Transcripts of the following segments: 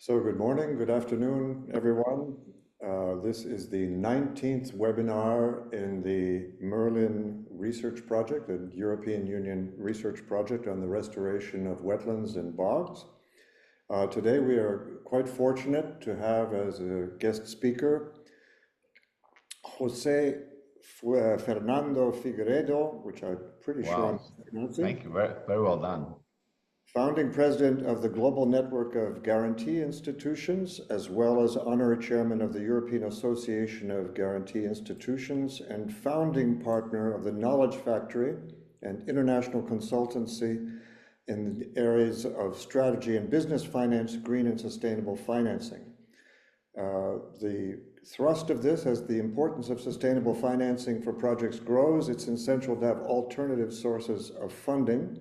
So good morning, good afternoon, everyone. This is the 19th webinar in the MERLIN research project, the European Union research project on the restoration of wetlands and bogs. Today we are quite fortunate to have as a guest speaker Jose Fernando Figueiredo, which I'm pretty sure I'm Wow, pronouncing. thank you. Very well done. Founding president of the Global Network of Guarantee Institutions, as well as honorary chairman of the European Association of Guarantee Institutions, and founding partner of the Knowledge Factory, an international consultancy in the areas of strategy and business finance, green and sustainable financing. The thrust of this, as the importance of sustainable financing for projects grows, it's essential to have alternative sources of funding.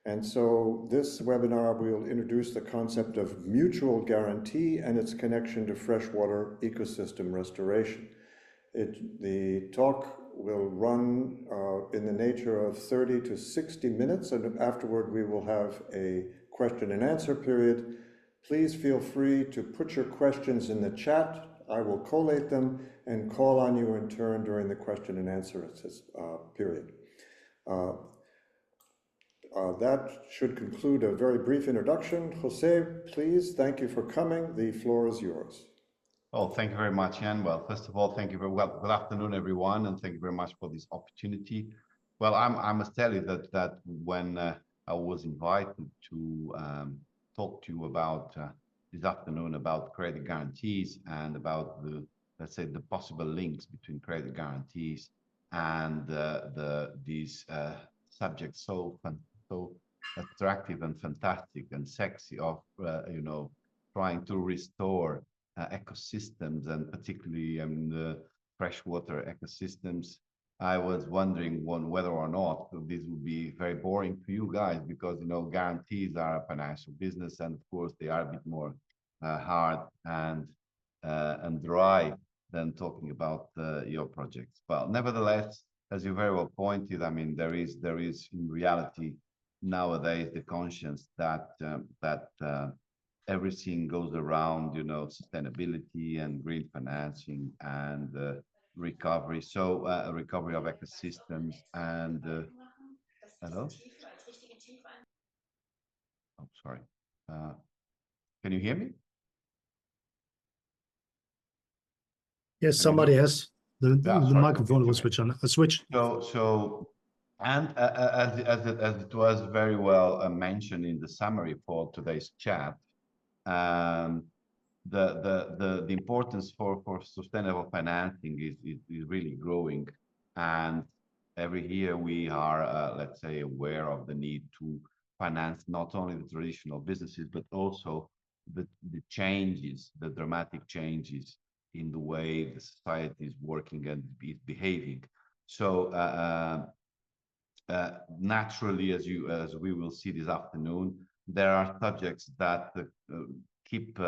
And so this webinar will introduce the concept of mutual guarantee and its connection to freshwater ecosystem restoration. The talk will run in the nature of 30 to 60 minutes, and afterward we will have a question and answer period. Please feel free to put your questions in the chat. I will collate them and call on you in turn during the question and answer period. That should conclude a very brief introduction. Jose, please, thank you for coming. The floor is yours. Oh, thank you very much, Jan. Well, first of all, thank you very well. Good afternoon, everyone, and thank you very much for this opportunity. Well, I must tell you that when I was invited to talk to you about this afternoon about credit guarantees and about the, let's say, the possible links between credit guarantees and these subjects so attractive and fantastic and sexy of trying to restore ecosystems, and particularly the freshwater ecosystems. I was wondering whether or not this would be very boring for you guys, because guarantees are a financial business, and of course they are a bit more hard and dry than talking about your projects. Well, nevertheless, as you very well pointed, I mean, there is in reality nowadays the conscience that everything goes around, sustainability and green financing and recovery. So recovery of ecosystems and hello. Oh, sorry. Can you hear me? Yes, somebody has the microphone was switched on. And as it was very well mentioned in the summary for today's chat, the importance for sustainable financing is really growing, and every year we are let's say aware of the need to finance not only the traditional businesses but also the changes, the dramatic changes in the way the society is working and is behaving. So naturally, as we will see this afternoon, there are subjects that keep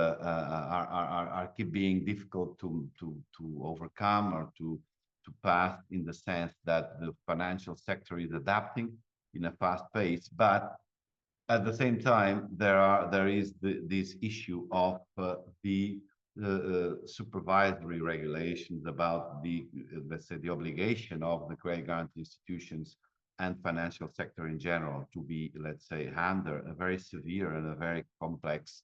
being difficult to overcome or to pass, in the sense that the financial sector is adapting in a fast pace, but at the same time there is this issue of the supervisory regulations about the let's say the obligation of the credit guarantee institutions and financial sector in general to be, let's say, under a very severe and a very complex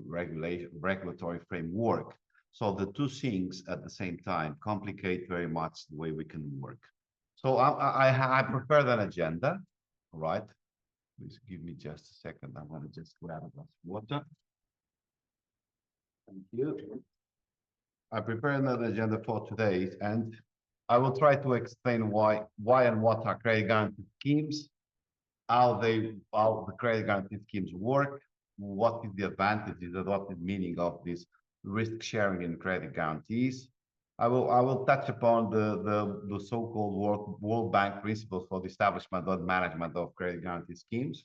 regulatory framework. So the two things at the same time complicate very much the way we can work. So I prepared an agenda. All right, please give me just a second. I'm going to just grab a glass of water. Thank you. I prepared another agenda for today, and I will try to explain why and what are credit guarantee schemes, how the credit guarantee schemes work, what is the advantages and what is the meaning of this risk sharing in credit guarantees. I will touch upon the so-called World Bank principles for the establishment and management of credit guarantee schemes.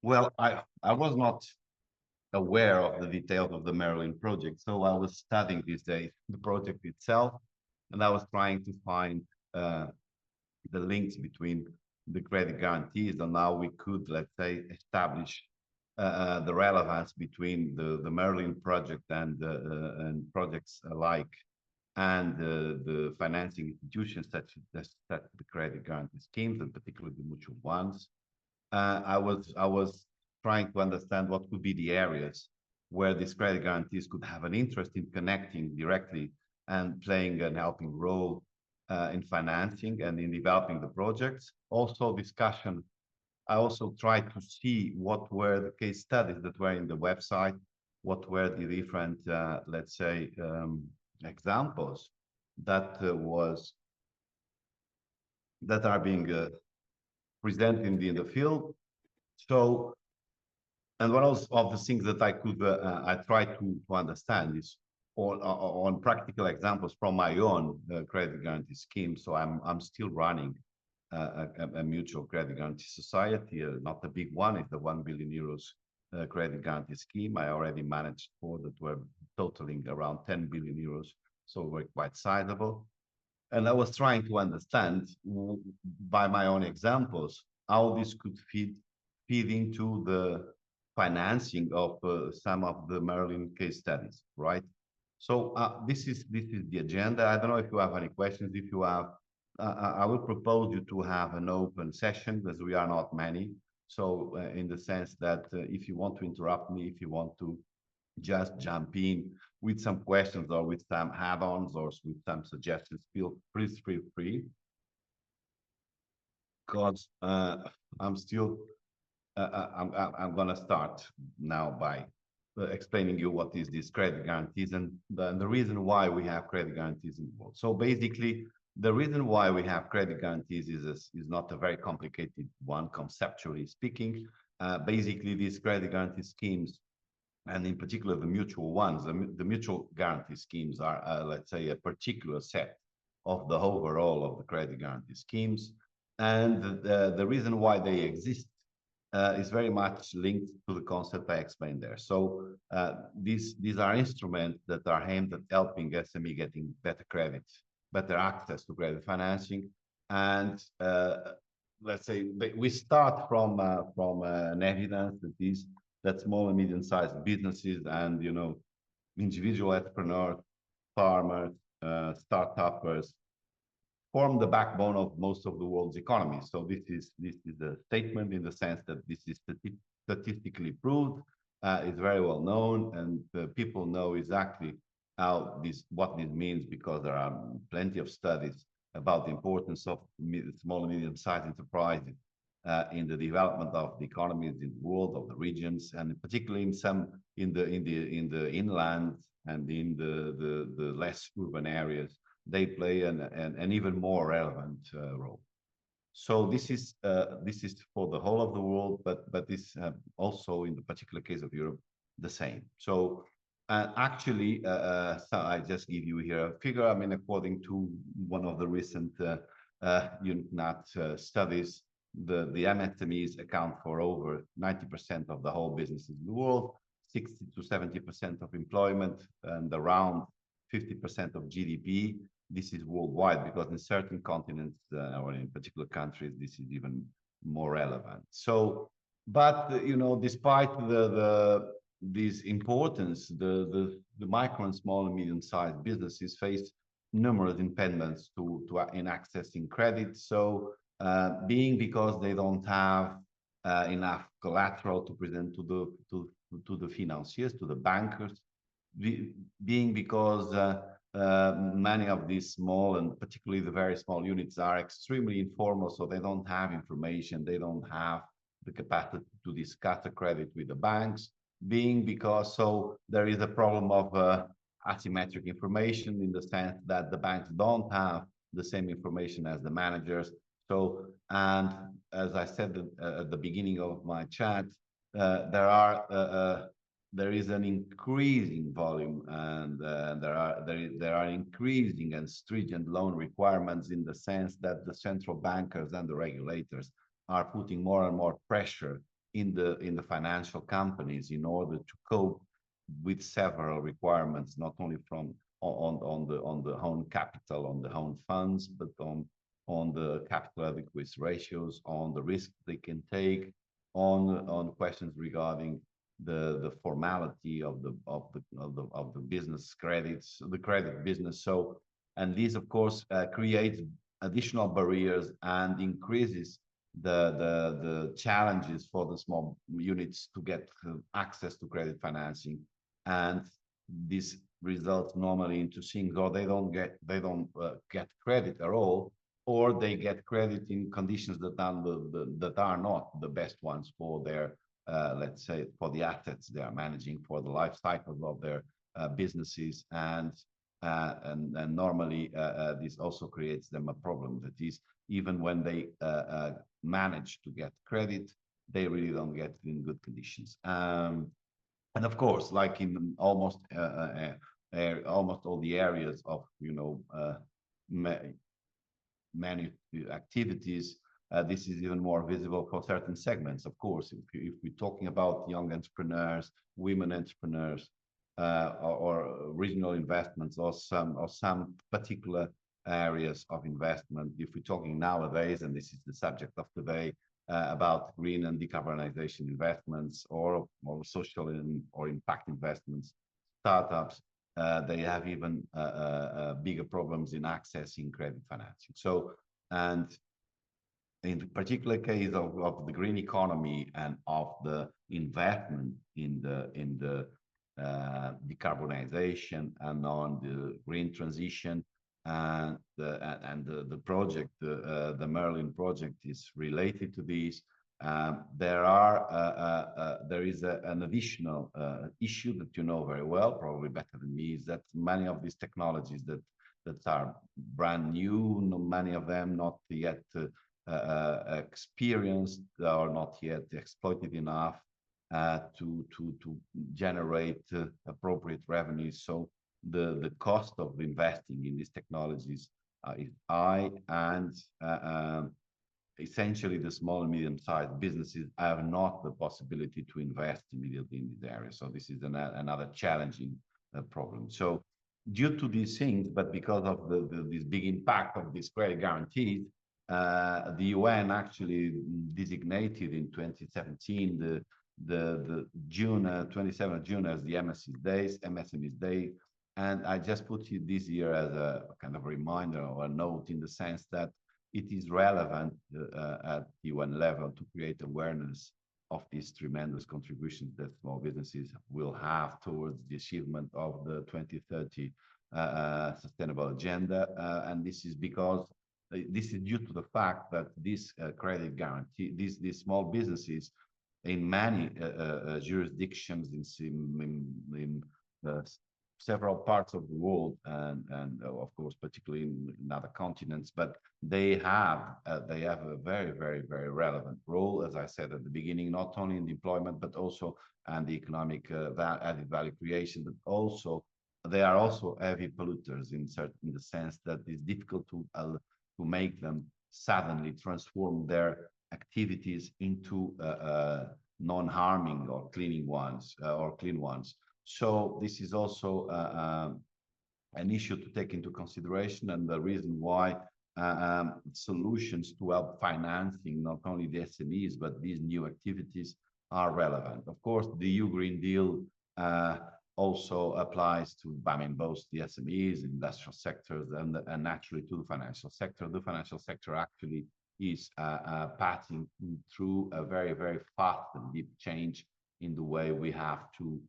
Well, I was not aware of the details of the MERLIN project, so I was studying these days the project itself, and I was trying to find the links between the credit guarantees and how we could, let's say, establish the relevance between the Merlin project and projects alike and the financing institutions such as the credit guarantee schemes, and particularly the mutual ones. I was trying to understand what could be the areas where these credit guarantees could have an interest in connecting directly and playing an helping role in financing and in developing the projects. Also discussion, I also tried to see what were the case studies that were in the website, what were the different, let's say, examples that that are being presented in the field. So, and one of the things that I tried to understand is on practical examples from my own credit guarantee scheme. So I'm still running a mutual credit guarantee society, not a big one. It's the 1 billion euros credit guarantee scheme. I already managed 4 that were totaling around 10 billion euros, so we're quite sizable. And I was trying to understand by my own examples how this could feed into the financing of some of the Merlin case studies, right? So this is the agenda. I don't know if you have any questions. If you have, I will propose you to have an open session, because we are not many. So in the sense that if you want to interrupt me, if you want to just jump in with some questions or with some add-ons or with some suggestions, please feel free. Because I'm still, I'm gonna start now by explaining you what is this credit guarantees and the reason why we have credit guarantees involved. So basically, the reason why we have credit guarantees is not a very complicated one, conceptually speaking. Basically, these credit guarantee schemes, and in particular the mutual ones, the mutual guarantee schemes are, let's say, a particular set of the overall of the credit guarantee schemes. And the reason why they exist is very much linked to the concept I explained there. So these are instruments that are aimed at helping SME getting better credit, better access to credit financing. And let's say we start from an evidence that is that small and medium-sized businesses and individual entrepreneurs, farmers, startuppers form the backbone of most of the world's economy. So this is a statement in the sense that this is statistically proved, it's very well known, and people know exactly what this means, because there are plenty of studies about the importance of small and medium-sized enterprises in the development of the economies in the world, of the regions, and particularly in the inland and in the less urban areas. They play an even more relevant role. So this is for the whole of the world, but this also in the particular case of Europe, the same. So actually, so I just give you here a figure. I mean, according to one of the recent UNCNAT studies, the MSMEs account for over 90% of the whole businesses in the world, 60 to 70% of employment, and around 50% of GDP. This is worldwide, because in certain continents or in particular countries, this is even more relevant. So, but despite this importance, the micro and small and medium-sized businesses face numerous impediments in accessing credit. So, being because they don't have enough collateral to present to the financiers, to the bankers, being because many of these small and particularly the very small units are extremely informal, so they don't have information, they don't have the capacity to discuss the credit with the banks, being because there is a problem of asymmetric information, in the sense that the banks don't have the same information as the managers. So, and as I said at the beginning of my chat, there is an increasing volume, and there are increasing and stringent loan requirements, in the sense that the central bankers and the regulators are putting more and more pressure in the financial companies in order to cope with several requirements, not only on the own capital, on the own funds, but on the capital adequacy ratios, on the risk they can take, on questions regarding the formality of the business credits, the credit business. So, and this of course creates additional barriers and increases the challenges for the small units to get access to credit financing, and this results normally into things, or they don't get credit at all, or they get credit in conditions that are not the best ones for their let's say for the assets they are managing, for the life cycle of their businesses, and normally this also creates them a problem. That is, even when they manage to get credit, they really don't get it in good conditions. And of course, like in almost all the areas of many activities, this is even more visible for certain segments. Of course, if we're talking about young entrepreneurs, women entrepreneurs, or regional investments, or some particular areas of investment. If we're talking nowadays, and this is the subject of today, about green and decarbonization investments, or social or impact investments, startups, they have even bigger problems in accessing credit financing. So, and in the particular case of the green economy and of the investment in the decarbonization and on the green transition, and the project, the MERLIN project is related to this. There is an additional issue that you know very well, probably better than me, is that many of these technologies that are brand new, many of them not yet experienced or not yet exploited enough to generate appropriate revenues. So the cost of investing in these technologies is high, and essentially the small and medium-sized businesses have not the possibility to invest immediately in this area. So this is another challenging problem. So due to these things, but because of this big impact of these credit guarantees, the UN actually designated in 2017 the June 27th of June as the MSMEs Day, and I just put it this year as a kind of reminder or a note, in the sense that it is relevant at the UN level to create awareness of these tremendous contributions that small businesses will have towards the achievement of the 2030 sustainable agenda, and this is because this is due to the fact that this credit guarantee, these small businesses in many jurisdictions in several parts of the world, and of course particularly in other continents, but they have a very, very, very relevant role, as I said at the beginning, not only in the employment but also and the economic added value creation, but also they are also heavy polluters in the sense that it's difficult to make them suddenly transform their activities into non-harming or cleaning ones or clean ones. So this is also an issue to take into consideration, and the reason why solutions to help financing not only the SMEs but these new activities are relevant. Of course, the EU Green Deal also applies to, I mean, both the SMEs, industrial sectors, and naturally to the financial sector. The financial sector actually is passing through a very, very fast and deep change in the way we have to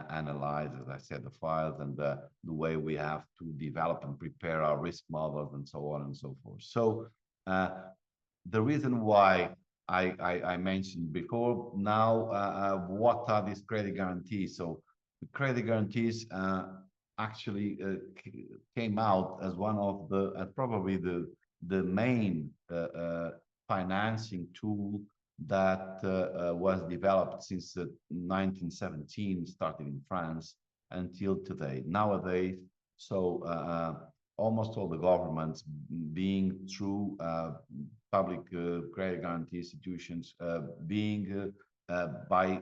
analyze, as I said, the files, and the way we have to develop and prepare our risk models, and so on and so forth. So the reason why I mentioned before now, what are these credit guarantees? So the credit guarantees actually came out as one of the probably the main financing tool that was developed since 1917, starting in France, until today. Nowadays, so almost all the governments, being through public credit guarantee institutions, being by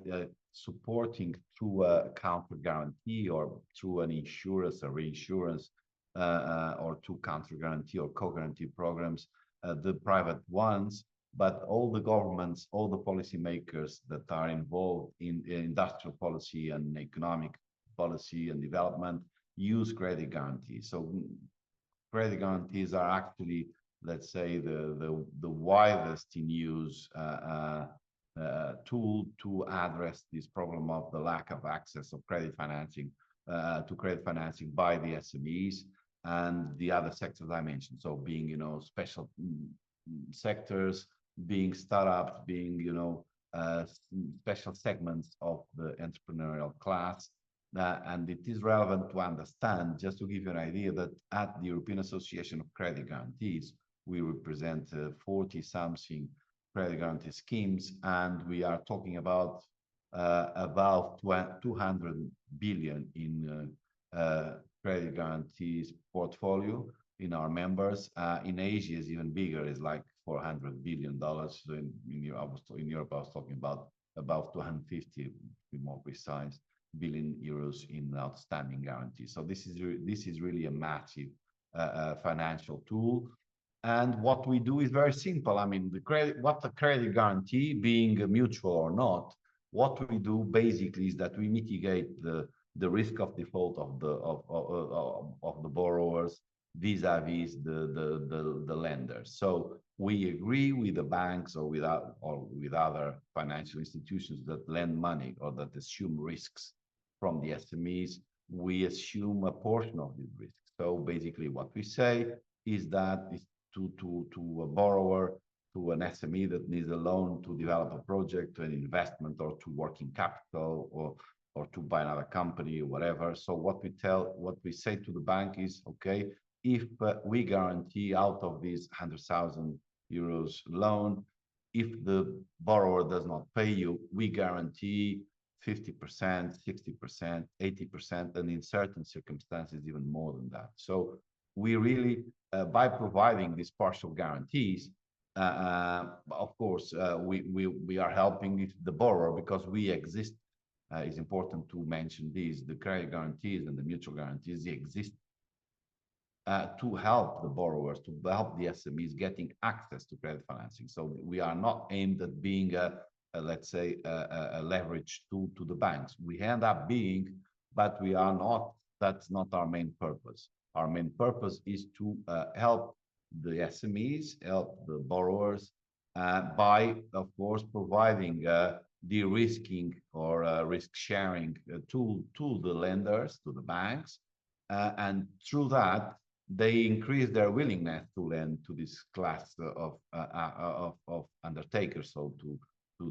supporting through a counter guarantee or through an insurance or reinsurance, or through counter guarantee or co-guarantee programs, the private ones but all the governments, all the policymakers that are involved in industrial policy and economic policy and development use credit guarantees. So credit guarantees are actually, let's say, the widest in use tool to address this problem of the lack of access of credit financing to credit financing by the SMEs and the other sectors I mentioned. So being, special sectors, being startups, being, special segments of the entrepreneurial class. And it is relevant to understand, just to give you an idea, that at the European Association of Credit Guarantees, we represent 40-something credit guarantee schemes, and we are talking about 200 billion in credit guarantees portfolio in our members. In Asia is even bigger, is like $400 billion. So in Europe, I was talking about 250, to be more precise, billion euros in outstanding guarantees. So this is really a massive financial tool. And what we do is very simple. I mean, the credit guarantee, being a mutual or not, what we do basically is that we mitigate the risk of default of the borrowers vis-a-vis the lenders. So we agree with the banks or with other financial institutions that lend money or that assume risks from the SMEs. We assume a portion of these risks. So basically, what we say is that to a borrower, to an SME that needs a loan to develop a project, to an investment, or to working capital, or to buy another company or whatever. So what we say to the bank is, okay, if we guarantee out of this 100,000 euros loan, if the borrower does not pay you, we guarantee 50%, 60%, 80%, and in certain circumstances, even more than that. So we really, by providing these partial guarantees, of course, we are helping the borrower because we exist. It's important to mention these, the credit guarantees and the mutual guarantees, they exist to help the borrowers, to help the SMEs getting access to credit financing. So we are not aimed at being let's say, a leverage tool to the banks. We end up being, but we are not, that's not our main purpose. Our main purpose is to help the SMEs, help the borrowers by, of course, providing de-risking or risk-sharing tool to the lenders, to the banks. And through that, they increase their willingness to lend to this class of undertakers, so to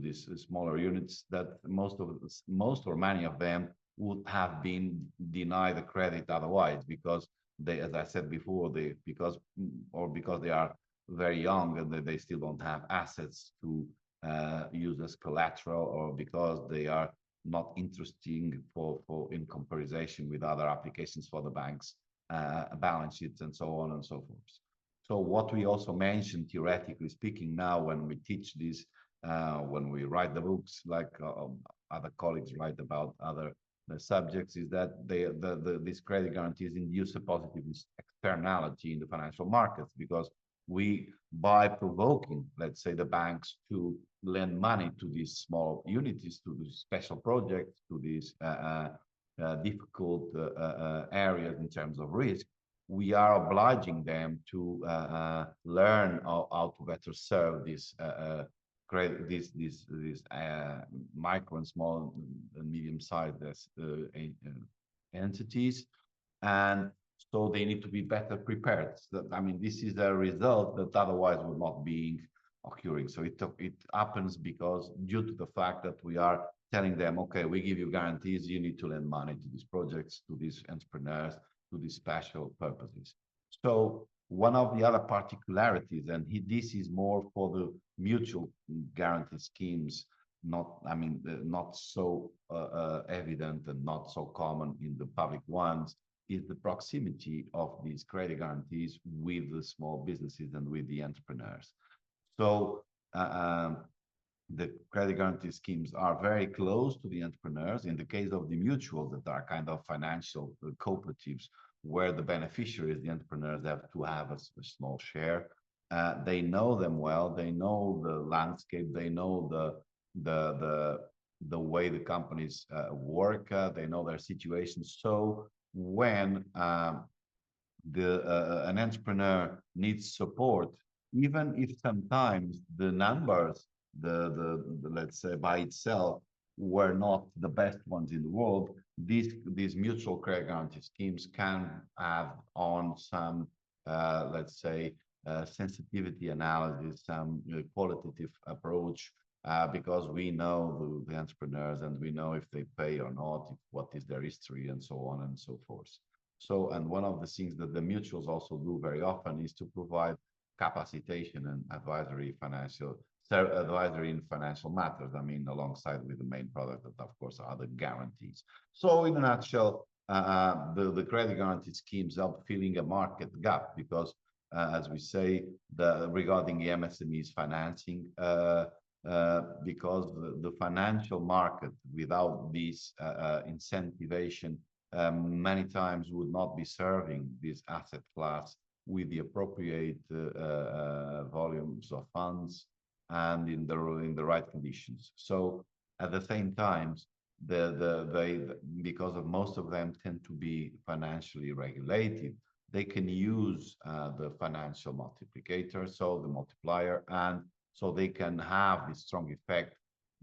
these smaller units that most or many of them would have been denied the credit otherwise, because they, as I said before, because they are very young and they still don't have assets to use as collateral, or because they are not interesting in comparison with other applications for the banks, balance sheets, and so on and so forth. So what we also mentioned, theoretically speaking, now when we teach this, when we write the books, like other colleagues write about other subjects, is that these credit guarantees induce a positive externality in the financial markets, because we, by provoking, let's say, the banks to lend money to these small units, to these special projects, to these difficult areas in terms of risk, we are obliging them to learn how to better serve these micro and small and medium-sized entities, and so they need to be better prepared. I mean, this is a result that otherwise would not be occurring. So it happens because due to the fact that we are telling them, okay, we give you guarantees, you need to lend money to these projects, to these entrepreneurs, to these special purposes. So one of the other particularities, and this is more for the mutual guarantee schemes, not so evident and not so common in the public ones, is the proximity of these credit guarantees with the small businesses and with the entrepreneurs. So the credit guarantee schemes are very close to the entrepreneurs. In the case of the mutuals, that are kind of financial cooperatives, where the beneficiaries, the entrepreneurs, have to have a small share. They know them well. They know the landscape. They know the way the companies work. They know their situation. So when an entrepreneur needs support, even if sometimes the numbers, the let's say by itself, were not the best ones in the world, these mutual credit guarantee schemes can have on some let's say sensitivity analysis, some qualitative approach, because we know the entrepreneurs and we know if they pay or not, if, what is their history, and so on and so forth. So, and one of the things that the mutuals also do very often is to provide capacitation and advisory advisory in financial matters. I mean, alongside with the main product that, of course, are the guarantees. So, in a nutshell, the credit guarantee schemes help filling a market gap because, as we say, regarding the MSMEs financing, because the financial market without this incentivation many times would not be serving this asset class with the appropriate volumes of funds and in the right conditions. So at the same time, because of most of them tend to be financially regulated, they can use the financial multiplicator, so the multiplier, and so they can have this strong effect,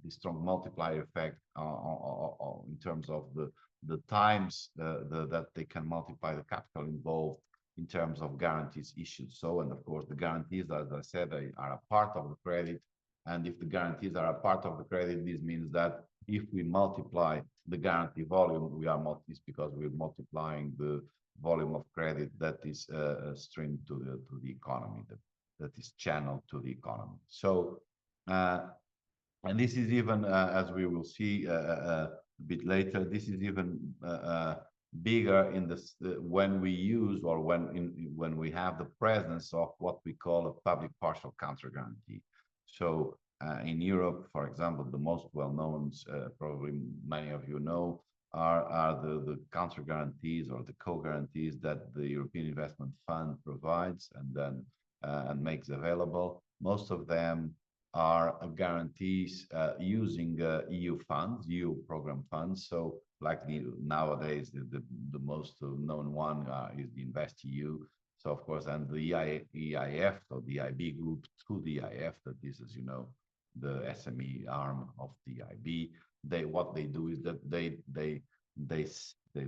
this strong multiplier effect in terms of the times that they can multiply the capital involved in terms of guarantees issued. So, and of course, the guarantees, as I said, they are a part of the credit. And if the guarantees are a part of the credit, this means that if we multiply the guarantee volume, we are because we're multiplying the volume of credit that is streamed to the economy, that is channeled to the economy. So, and this is even, as we will see a bit later, this is even bigger in this when we use or when we have the presence of what we call a public partial counter guarantee. So in Europe, for example, the most well-known, probably many of you know, are the counter guarantees or the co-guarantees that the European Investment Fund provides and then and makes available. Most of them are guarantees using EU funds, EU program funds. So like nowadays, the most known one is the InvestEU. So of course, and the EIF, or the IB group through the EIF, that is, as you know, the SME arm of the IB. What they do is that they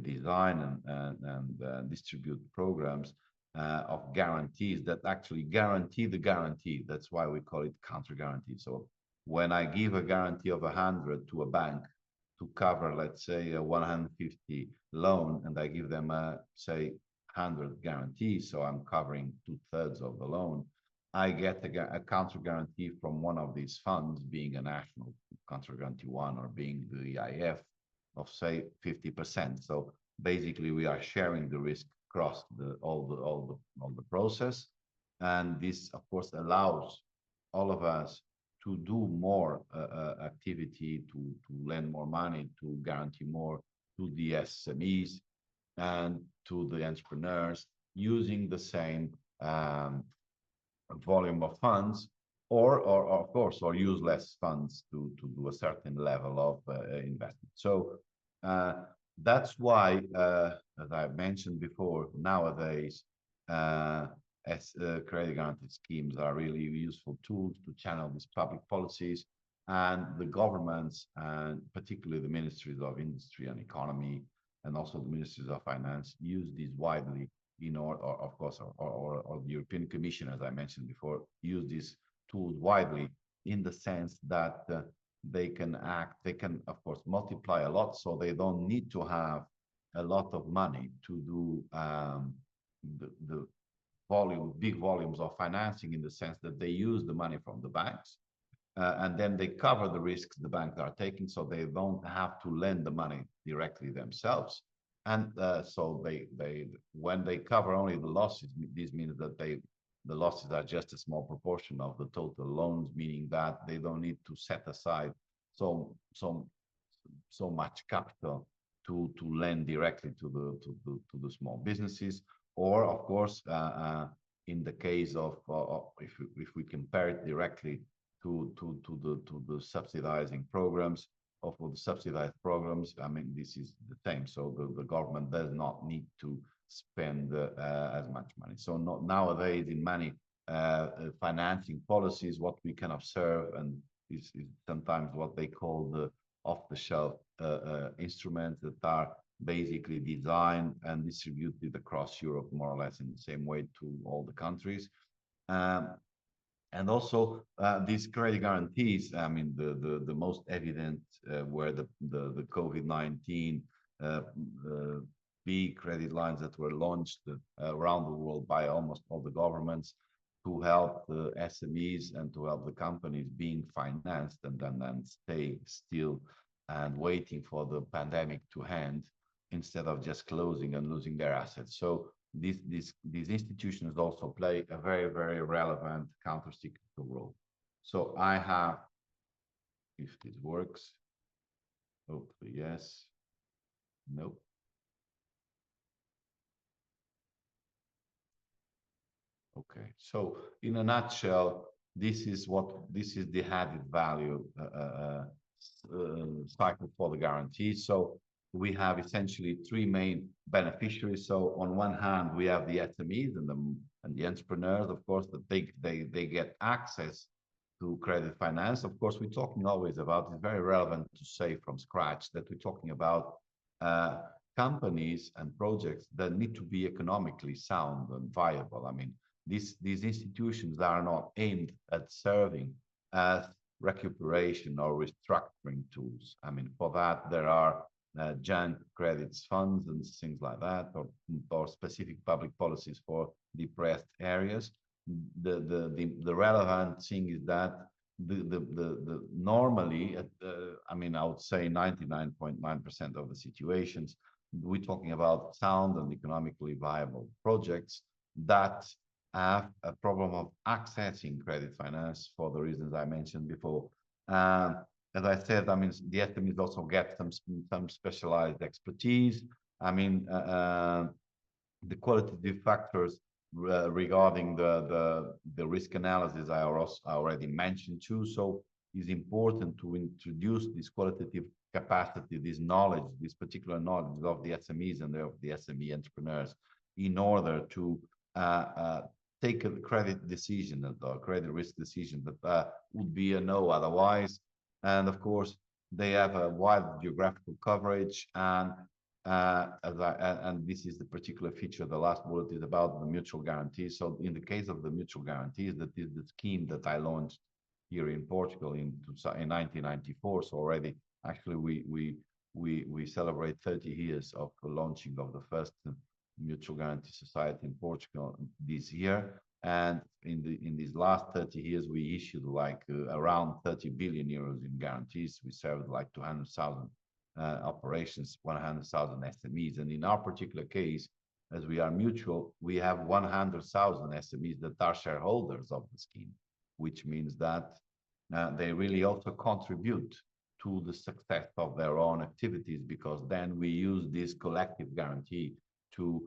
design and distribute programs of guarantees that actually guarantee the guarantee. That's why we call it counter guarantee. So when I give a guarantee of 100 to a bank to cover, let's say, a 150 loan, and I give them a, say, 100 guarantees, so I'm covering 2/3 of the loan, I get a counter guarantee from one of these funds, being a national counter guarantee one or being the EIF, of say 50%. So basically, we are sharing the risk across all the process, and this, of course, allows all of us to do more activity, to lend more money, to guarantee more to the SMEs and to the entrepreneurs using the same volume of funds, or of course, or use less funds to do a certain level of investment. So that's why, as I mentioned before, nowadays, credit guarantee schemes are really useful tools to channel these public policies, and the governments, and particularly the ministries of industry and economy, and also the ministries of finance, use these widely of course, or the European Commission, as I mentioned before, use these tools widely in the sense that they can, of course, multiply a lot, so they don't need to have a lot of money to do the big volumes of financing, in the sense that they use the money from the banks, and then they cover the risks the banks are taking, so they don't have to lend the money directly themselves. And so when they cover only the losses, this means that the losses are just a small proportion of the total loans, meaning that they don't need to set aside so much capital to lend directly to the small businesses, or of course in the case of if we compare it directly to the subsidizing programs or for the subsidized programs, I mean, this is the same. So the government does not need to spend as much money. So not nowadays in many financing policies, what we can observe and is sometimes what they call the off-the-shelf instruments that are basically designed and distributed across Europe more or less in the same way to all the countries. And also these credit guarantees, I mean, the most evident were the COVID-19 big credit lines that were launched around the world by almost all the governments to help the SMEs and to help the companies being financed and then stay still and waiting for the pandemic to end instead of just closing and losing their assets. So these institutions also play a very, very relevant counter-cyclical role. So I have, if this works, hopefully yes, nope. Okay, so in a nutshell, this is the added value cycle for the guarantee. So we have essentially three main beneficiaries. So on one hand, we have the SMEs and the entrepreneurs, of course, that they get access to credit finance. Of course, we're talking always about, it's very relevant to say from scratch that we're talking about companies and projects that need to be economically sound and viable. I mean, these institutions are not aimed at serving as recuperation or restructuring tools. I mean, for that, there are giant credits funds and things like that, or specific public policies for depressed areas. The relevant thing is that the normally, I mean, I would say 99.9% of the situations, we're talking about sound and economically viable projects that have a problem of accessing credit finance for the reasons I mentioned before. As I said, I mean, the SMEs also get some specialized expertise. I mean, the qualitative factors regarding the risk analysis I already mentioned too. So it's important to introduce this qualitative capacity, this knowledge, this particular knowledge of the SMEs and of the SME entrepreneurs in order to take a credit decision or credit risk decision that would be a no otherwise. And of course, they have a wide geographical coverage, and this is the particular feature. The last bullet is about the mutual guarantees. So in the case of the mutual guarantees, that is the scheme that I launched here in Portugal in 1994. So already, actually, we celebrate 30 years of the launching of the first mutual guarantee society in Portugal this year. And in these last 30 years, we issued like around 30 billion euros in guarantees. We served like 200,000 operations, 100,000 SMEs. And in our particular case, as we are mutual, we have 100,000 SMEs that are shareholders of the scheme, which means that they really also contribute to the success of their own activities, because then we use this collective guarantee to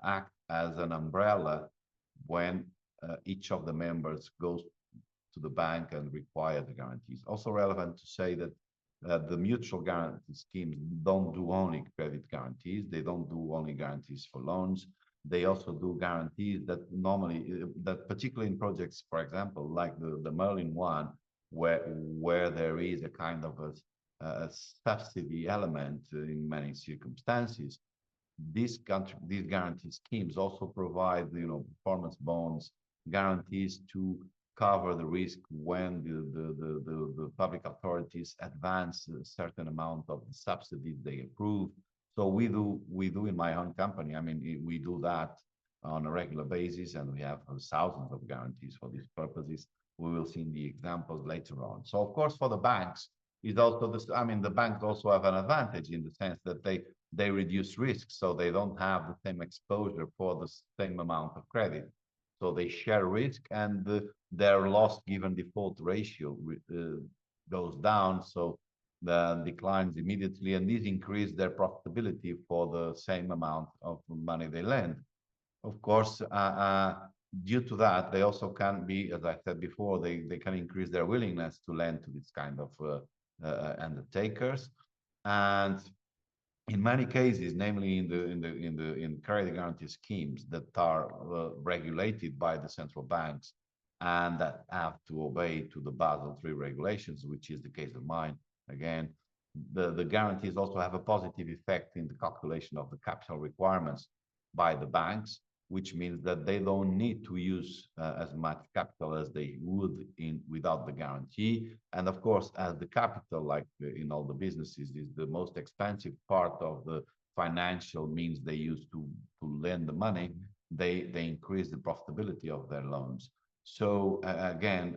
act as an umbrella when each of the members goes to the bank and require the guarantees. Also relevant to say that the mutual guarantee schemes don't do only credit guarantees. They don't do only guarantees for loans. They also do guarantees that normally, that particularly in projects, for example, like the MERLIN one, where there is a kind of a subsidy element in many circumstances. These guarantee schemes also provide, performance bonds, guarantees to cover the risk when the public authorities advance a certain amount of the subsidies they approve. So we do in my own company. I mean, we do that on a regular basis, and we have thousands of guarantees for these purposes. We will see in the examples later on. So of course, for the banks, is also this. I mean, the banks also have an advantage in the sense that they reduce risk, so they don't have the same exposure for the same amount of credit. So they share risk, and their loss given default ratio goes down, so the declines immediately, and these increase their profitability for the same amount of money they lend. of course, due to that, they also can be, as I said before, they can increase their willingness to lend to this kind of undertakers. And in many cases, namely in credit guarantee schemes that are regulated by the central banks and that have to obey to the Basel III regulations, which is the case of mine, again, the guarantees also have a positive effect in the calculation of the capital requirements by the banks, which means that they don't need to use as much capital as they would without the guarantee. And of course, as the capital, like in all the businesses, is the most expensive part of the financial means they use to lend the money, they increase the profitability of their loans. So again,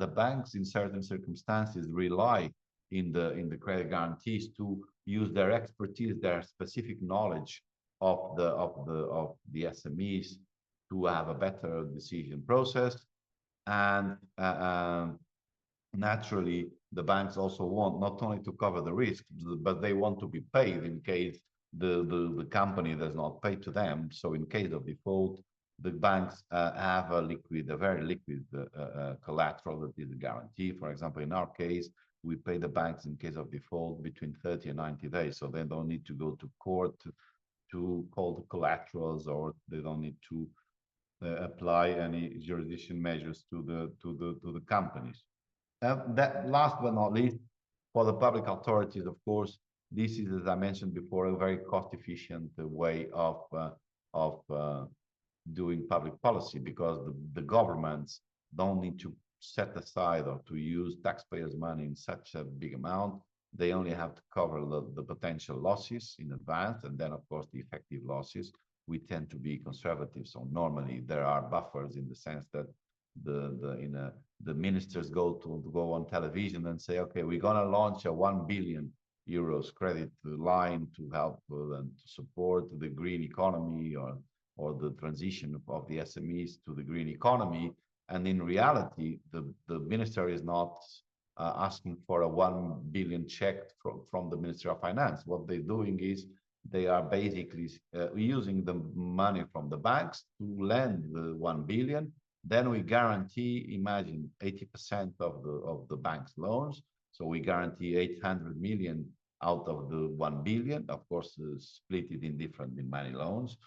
the banks in certain circumstances rely in the credit guarantees to use their expertise, their specific knowledge of the SMEs to have a better decision process. And naturally, the banks also want not only to cover the risk, but they want to be paid in case the company does not pay to them. So in case of default, the banks have a very liquid collateral that is a guarantee. For example, in our case, we pay the banks in case of default between 30 and 90 days. So they don't need to go to court to call the collaterals, or they don't need to apply any jurisdiction measures to the companies. That last but not least, for the public authorities, of course, this is, as I mentioned before, a very cost-efficient way of doing public policy, because the governments don't need to set aside or to use taxpayers' money in such a big amount. They only have to cover the potential losses in advance, and then, of course, the effective losses. We tend to be conservative, so normally there are buffers in the sense that the ministers go on television and say, okay, we're going to launch a 1 billion euros credit line to help and to support the green economy or the transition of the SMEs to the green economy. And in reality, the minister is not asking for a 1 billion check from the Ministry of Finance. What they're doing is they are basically using the money from the banks to lend the 1 billion. Then we guarantee, imagine, 80% of the bank's loans. So we guarantee 800 million out of the 1 billion, of course, split it in many loans.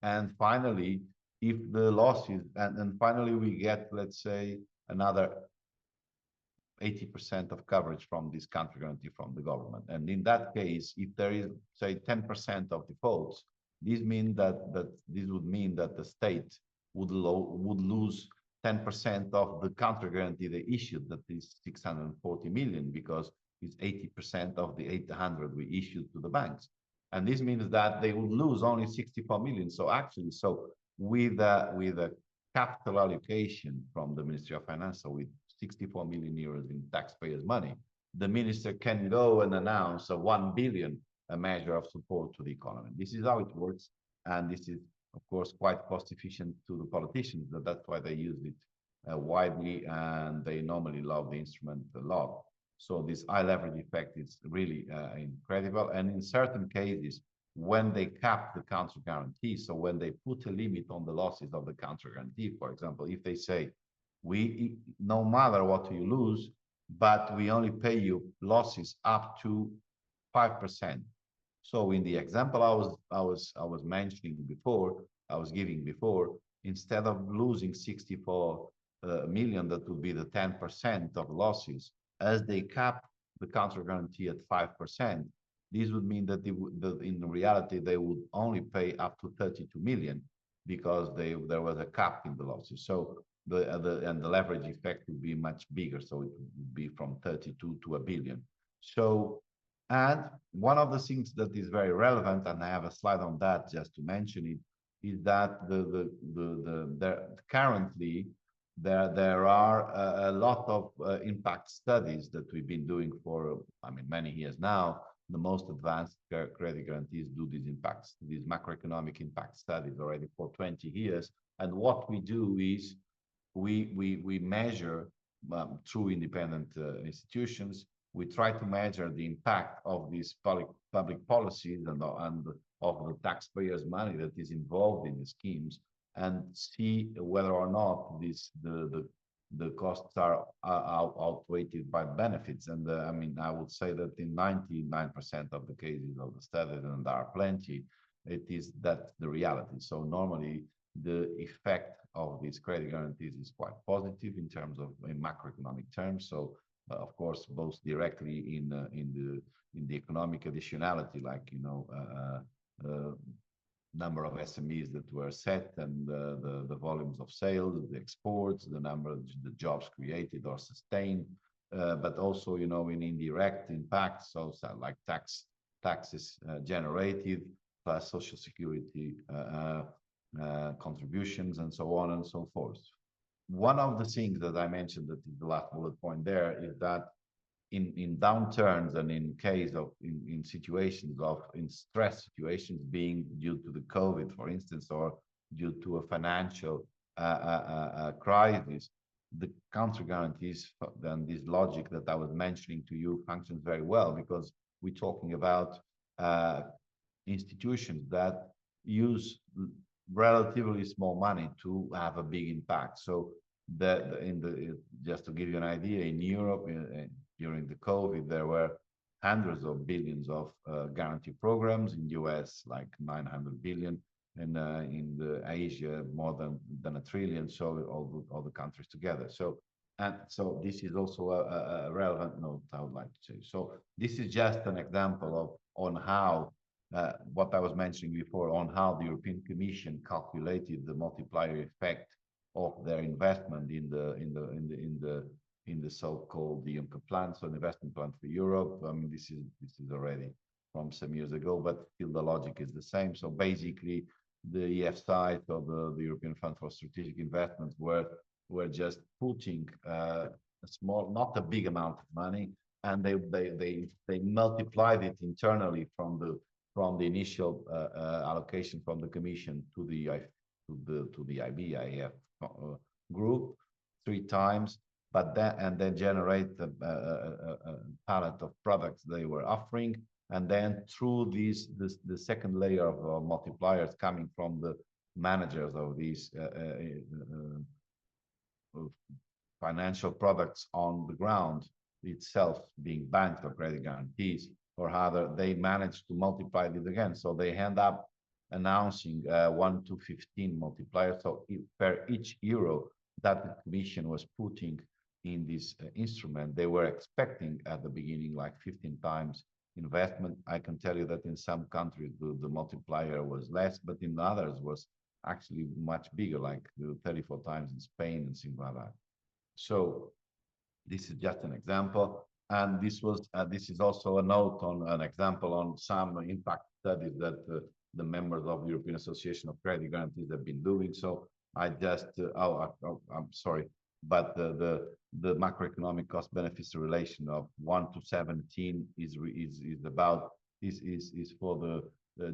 And finally, if the losses, and finally we get, let's say, another 80% of coverage from this country guarantee from the government. And in that case, if there is, say, 10% of defaults, this would mean that the state would lose 10% of the counter guarantee they issued, that is 640 million, because it's 80% of the 800 we issued to the banks. And this means that they would lose only 64 million. So actually, with a capital allocation from the Ministry of Finance, so with 64 million euros in taxpayers' money, the minister can go and announce a 1 billion measure of support to the economy. This is how it works. And this is, of course, quite cost efficient to the politicians. That's why they use it widely, and they normally love the instrument a lot. So this high leverage effect is really incredible. And in certain cases, when they cap the counter guarantee, so when they put a limit on the losses of the counter guarantee, for example, if they say, no matter what you lose, but we only pay you losses up to 5%. So in the example I was mentioning before, I was giving before, instead of losing 64 million, that would be the 10% of losses, as they cap the counter guarantee at 5%, this would mean that in reality they would only pay up to 32 million, because there was a cap in the losses. So the leverage effect would be much bigger. So it would be from 32 to 1 billion. So, and one of the things that is very relevant, and I have a slide on that just to mention it, is that currently there are a lot of impact studies that we've been doing for, many years now. The most advanced credit guarantees do these macroeconomic impact studies already for 20 years. And what we do is we measure through independent institutions. We try to measure the impact of these public policies and of the taxpayers' money that is involved in the schemes. and see whether or not the costs are outweighed by benefits. And I mean, I would say that in 99% of the cases of the studies, and there are plenty, that's the reality. So normally the effect of these credit guarantees is quite positive in terms of in macroeconomic terms. So of course, both directly in the economic additionality, like number of SMEs that were set, and the volumes of sales, the exports, the number of the jobs created or sustained, but also in indirect impacts, so like taxes generated, plus social security contributions, and so on and so forth. One of the things that I mentioned, that is the last bullet point there, is that in downturns and in case of in situations of stress situations, being due to the COVID, for instance, or due to a financial crisis, the counter guarantees, then this logic that I was mentioning to you, functions very well, because we're talking about institutions that use relatively small money to have a big impact. So just to give you an idea, in Europe, during the COVID, there were hundreds of billions of guarantee programs. In US, like 900 billion, and in the Asia, more than a trillion. So all the countries together. So this is also a relevant note, I would like to say. So this is just an example of on how what I was mentioning before, on how the European Commission calculated the multiplier effect of their investment in the so-called the Juncker plan, so the investment plan for Europe. I mean, this is already from some years ago, but still the logic is the same. So basically, the EFSI, so the European Fund for Strategic Investments, were just putting a small, not a big amount of money, and they multiplied it internally from the initial allocation from the Commission to the IB/IF group 3 times, but then generate a palette of products they were offering, and then through the second layer of multipliers coming from the managers of these financial products on the ground itself, being banks or credit guarantees, or rather they managed to multiply it again. So they end up announcing 1 to 15 multipliers. So per each euro that the Commission was putting in this instrument, they were expecting at the beginning like 15 times investment. I can tell you that in some countries the multiplier was less, but in others was actually much bigger, like 34 times in Spain and things like that. So this is just an example, and this is also a note on an example on some impact studies that the members of the European Association of Credit Guarantees have been doing. So I just I'm sorry, but the macroeconomic cost benefits relation of 1 to 17 is for the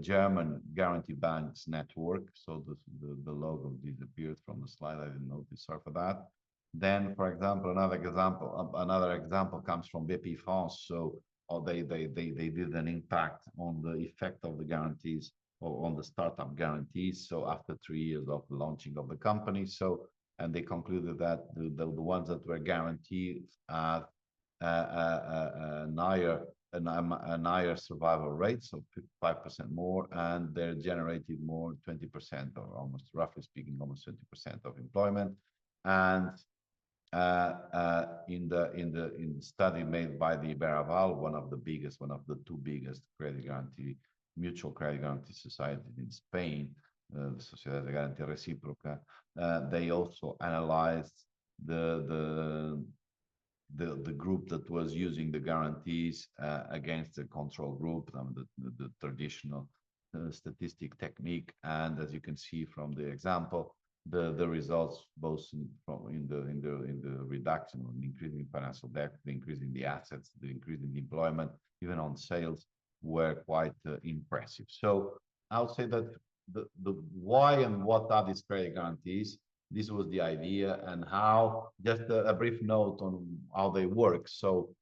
German guarantee banks network. So the logo disappeared from the slide. I didn't notice. Sorry for that. Then, for example, another example comes from BP France. So they did an impact on the effect of the guarantees, or on the startup guarantees. So after 3 years of the launching of the company, and they concluded that the ones that were guaranteed have an higher survival rate, so 55% more, and they're generated more 20%, or almost, roughly speaking, almost 20% of employment. And in the study made by the Iberaval, one of the 2 biggest mutual credit guarantee societies in Spain, the Sociedad de Garantía Recíproca, they also analyzed the group that was using the guarantees against the control group, the traditional statistic technique. And as you can see from the example, the results, both in the reduction or increasing financial debt, the increase in the assets, the increase in the employment, even on sales, were quite impressive. So I would say that the why and what are these credit guarantees? This was the idea, and how, just a brief note on how they work. So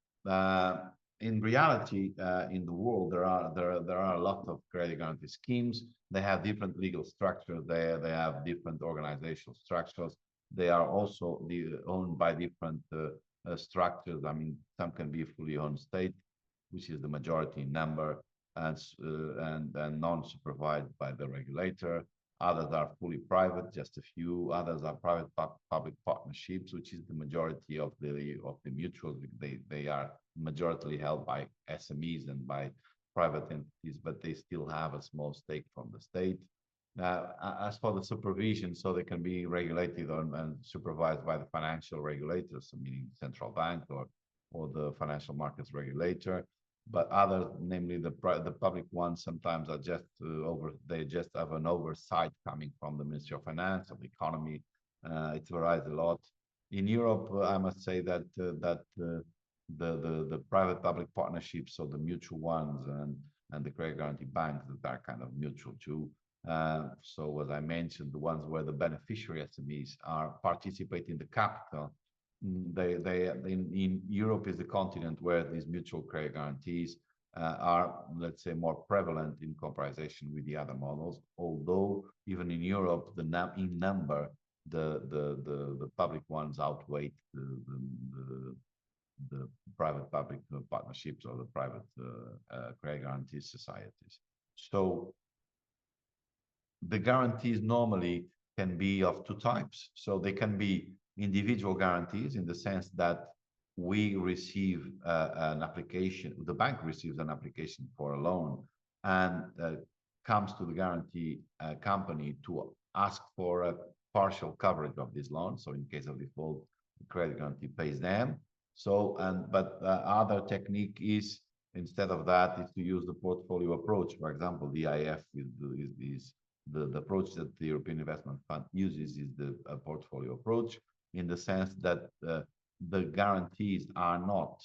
in reality, in the world, there are a lot of credit guarantee schemes. They have different legal structures. They have different organizational structures. They are also owned by different structures. I mean, some can be fully owned state, which is the majority in number, and non-supervised by the regulator. Others are fully private, just a few. Others are private-public partnerships, which is the majority of the mutuals. They are majority held by SMEs and by private entities, but they still have a small stake from the state. As for the supervision, so they can be regulated and supervised by the financial regulators, meaning central bank or the financial markets regulator. But others, namely the public ones, sometimes are just they just have an oversight coming from the Ministry of Finance, of the Economy. It varies a lot. In Europe, I must say that the private-public partnerships, so the mutual ones and the credit guarantee banks that are kind of mutual too. So as I mentioned, the ones where the beneficiary SMEs are participating in the capital. In Europe is the continent where these mutual credit guarantees are, let's say, more prevalent in comparison with the other models. Although even in Europe, in number, the public ones outweigh the private-public partnerships or the private credit guarantee societies. So the guarantees normally can be of two types. So they can be individual guarantees in the sense that we receive an application, the bank receives an application for a loan and comes to the guarantee company to ask for a partial coverage of this loan. So in case of default, the credit guarantee pays them. So, but other technique is, instead of that, is to use the portfolio approach. For example, the IF is the approach that the European Investment Fund uses is the portfolio approach, in the sense that the guarantees are not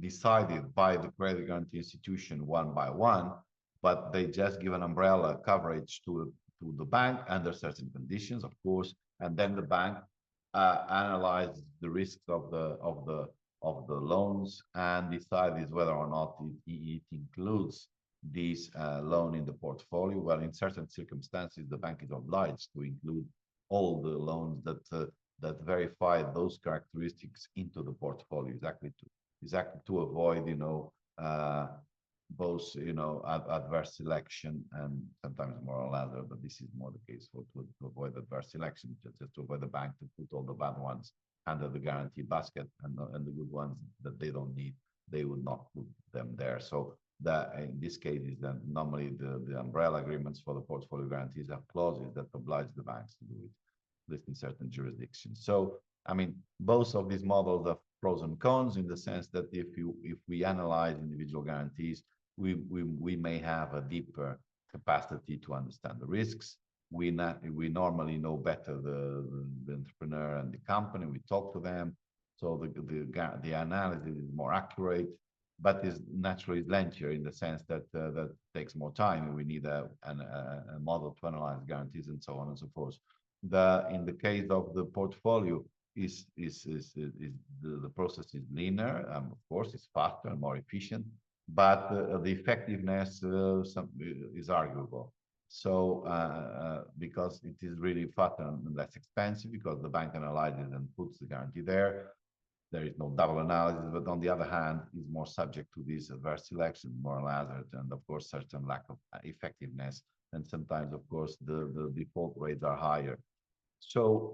decided by the credit guarantee institution one by one, but they just give an umbrella coverage to the bank under certain conditions, of course, and then the bank analyzes the risks of the loans and decides whether or not it includes this loan in the portfolio. Well, in certain circumstances, the bank is obliged to include all the loans that verify those characteristics into the portfolio, exactly to avoid, both, adverse selection and sometimes moral hazard. But this is more the case to avoid adverse selection, just to avoid the bank to put all the bad ones under the guarantee basket, and the good ones that they don't need, they would not put them there. So that in this case is that normally the umbrella agreements for the portfolio guarantees have clauses that oblige the banks to do it, at least in certain jurisdictions. So I mean, both of these models have pros and cons, in the sense that if we analyze individual guarantees, we may have a deeper capacity to understand the risks. We normally know better the entrepreneur and the company. We talk to them, so the analysis is more accurate, but is naturally lengthier in the sense that that takes more time. We need a model to analyze guarantees and so on and so forth. In the case of the portfolio, the process is linear, of course, it's faster and more efficient, but the effectiveness is arguable. So because it is really faster and less expensive, because the bank analyzes and puts the guarantee there is no double analysis, but on the other hand, is more subject to this adverse selection, moral hazard, and of course, certain lack of effectiveness. And sometimes, of course, the default rates are higher. So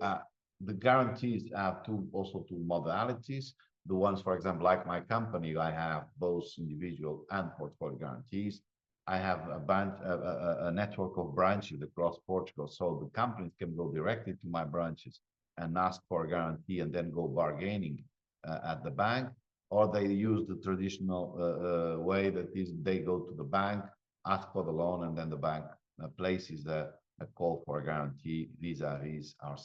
the guarantees have also two modalities. The ones, for example, like my company, I have both individual and portfolio guarantees. I have a network of branches across Portugal, so the companies can go directly to my branches and ask for a guarantee and then go bargaining at the bank, or they use the traditional way, that is, they go to the bank, ask for the loan, and then the bank places a call for a guarantee vis-a-vis our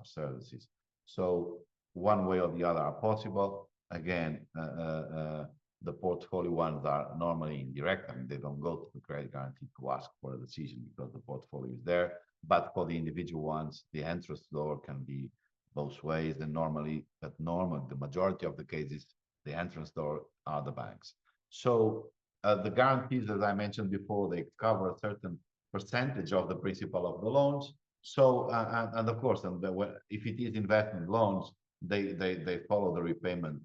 services. So one way or the other are possible. Again, the portfolio ones are normally indirect. I mean, they don't go to the credit guarantee to ask for a decision because the portfolio is there. But for the individual ones, the entrance door can be both ways. And normally, the majority of the cases, the entrance door are the banks. So the guarantees, as I mentioned before, they cover a certain percentage of the principal of the loans. So and of course, if it is investment loans, they follow the repayment.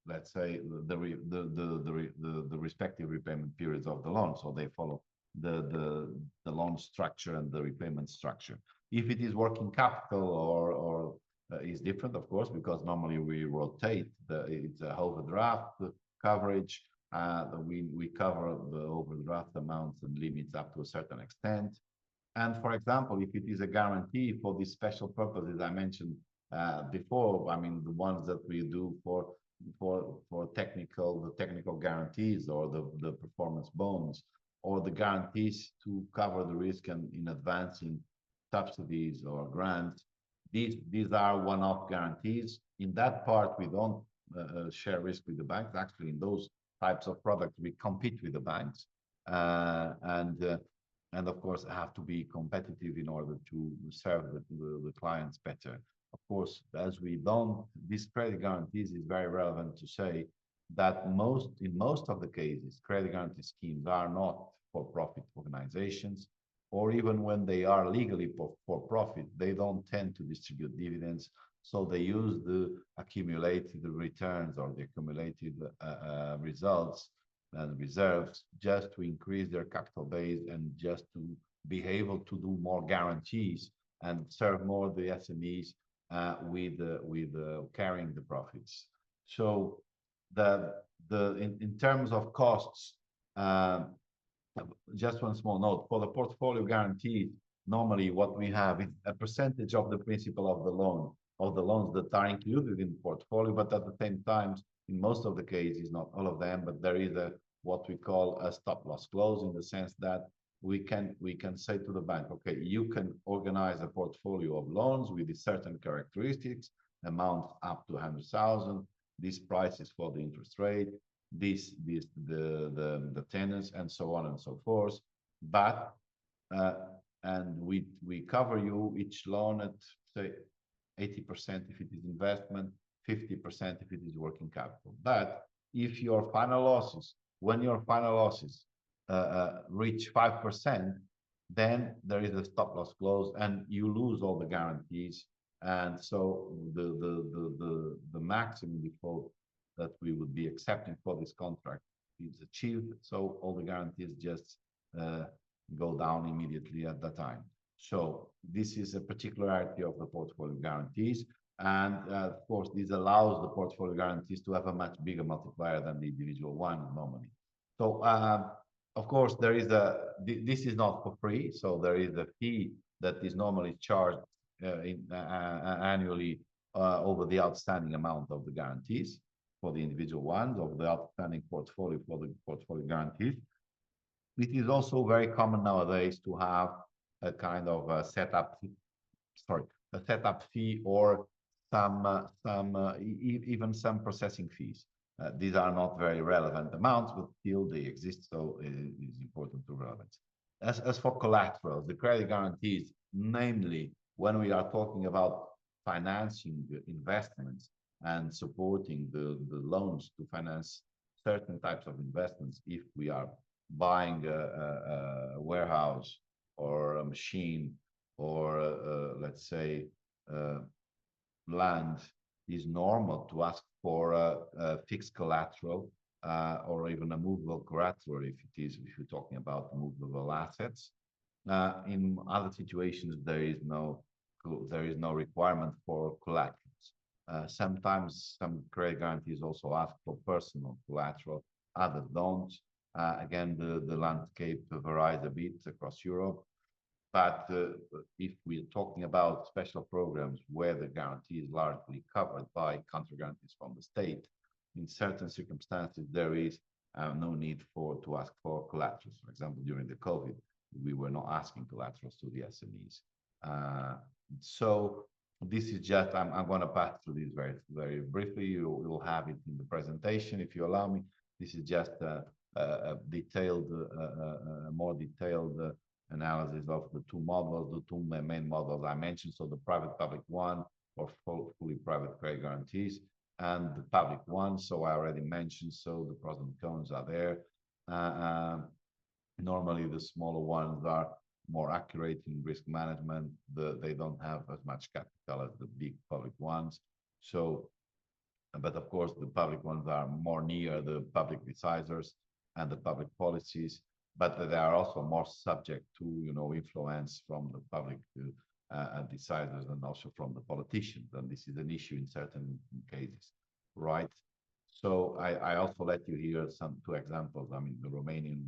Let's say the respective repayment periods of the loan, so they follow the loan structure and the repayment structure. If it is working capital or is different, of course, because normally we rotate it's a overdraft coverage. We cover the overdraft amounts and limits up to a certain extent. And for example, if it is a guarantee for these special purposes I mentioned before, I mean the ones that we do for technical guarantees, or the performance bonds, or the guarantees to cover the risk and in advancing subsidies or grants. These are one-off guarantees. In that part, we don't share risk with the banks. Actually, in those types of products, we compete with the banks, and of course have to be competitive in order to serve the clients better. Of course, as we don't, these credit guarantees, is very relevant to say that in most of the cases, credit guarantee schemes are not for-profit organizations, or even when they are legally for profit, they don't tend to distribute dividends. So they use the accumulated returns or the accumulated results and reserves just to increase their capital base and just to be able to do more guarantees and serve more the SMEs with carrying the profits. So in terms of costs, just one small note for the portfolio guarantees. Normally, what we have is a percentage of the principal of the loan, of the loans that are included in the portfolio, but at the same time, in most of the cases, not all of them, but there is what we call a stop loss clause, in the sense that we can say to the bank, okay, you can organize a portfolio of loans with certain characteristics, amounts up to 100,000, these prices for the interest rate, the tenants, and so on and so forth. But and we cover you each loan at say 80% if it is investment, 50% if it is working capital. But if your final losses, when your final losses reach 5%, then there is a stop loss clause and you lose all the guarantees. And so the maximum default that we would be accepting for this contract is achieved. So all the guarantees just go down immediately at that time. So this is a particularity of the portfolio guarantees. And of course, this allows the portfolio guarantees to have a much bigger multiplier than the individual one normally. So of course, there is this is not for free. So there is a fee that is normally charged annually over the outstanding amount of the guarantees for the individual ones, of the outstanding portfolio for the portfolio guarantees. It is also very common nowadays to have a kind of a setup fee, or even some processing fees. These are not very relevant amounts, but still they exist, so it is important to relevance. As for collateral, the credit guarantees, namely when we are talking about financing investments and supporting the loans to finance certain types of investments, if we are buying a warehouse or a machine, or let's say land, is normal to ask for a fixed collateral or even a movable collateral if you're talking about movable assets. In other situations, there is no requirement for collaterals. Sometimes some credit guarantees also ask for personal collateral, others don't. Again, the landscape varies a bit across Europe. But if we're talking about special programs where the guarantee is largely covered by counter guarantees from the state, in certain circumstances there is no need to ask for collaterals. For example, during the COVID, we were not asking collaterals to the SMEs. So this is just, I'm going to pass through this very, very briefly. You will have it in the presentation if you allow me. This is just a detailed, more detailed analysis of the two models, the two main models I mentioned. So the private public one, or fully private credit guarantees, and the public one. So I already mentioned, so the pros and cons are there. Normally the smaller ones are more accurate in risk management. They don't have as much capital as the big public ones. So, but of course the public ones are more near the public decisors and the public policies, but they are also more subject to, you know, influence from the public deciders and also from the politicians. And this is an issue in certain cases, right? So I also let you hear two examples. I mean, the Romanian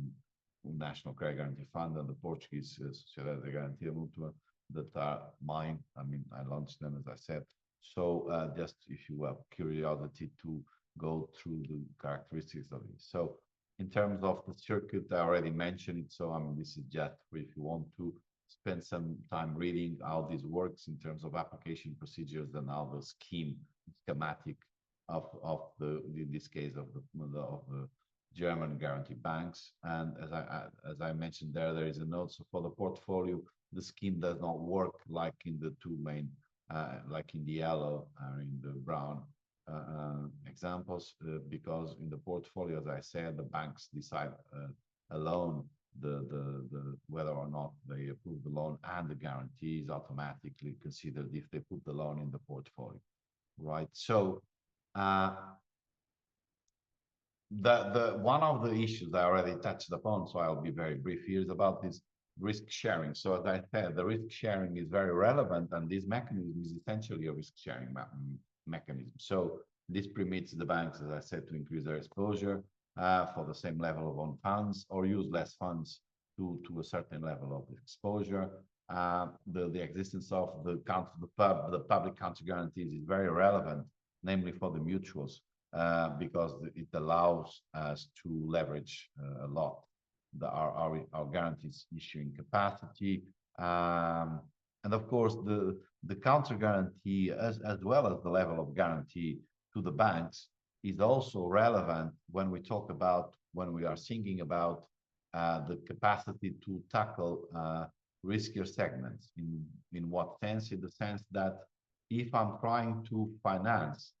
National Credit Guarantee Fund and the Portuguese Sociedade de Garantia Mútua that are mine. I mean, I launched them, as I said. So just if you have curiosity to go through the characteristics of it. So in terms of the circuit, I already mentioned it. So I mean, this is just if you want to spend some time reading how this works in terms of application procedures and how the schematic of the, in this case, of the German guarantee banks. And as I mentioned there is a note. So for the portfolio, the scheme does not work like in the two main, like in the yellow or in the brown examples, because in the portfolio, as I said, the banks decide alone the whether or not they approve the loan, and the guarantee is automatically considered if they put the loan in the portfolio, right? So the one of the issues I already touched upon, so I'll be very brief here, is about this risk sharing. So as I said, the risk sharing is very relevant, and this mechanism is essentially a risk sharing mechanism. So this permits the banks, as I said, to increase their exposure for the same level of own funds, or use less funds to a certain level of exposure. The existence of the public counter guarantees is very relevant, namely for the mutuals, because it allows us to leverage a lot our guarantees issuing capacity, and of course the counter guarantee as well as the level of guarantee to the banks is also relevant when we are thinking about the capacity to tackle riskier segments. In what sense? In the sense that if I'm trying to finance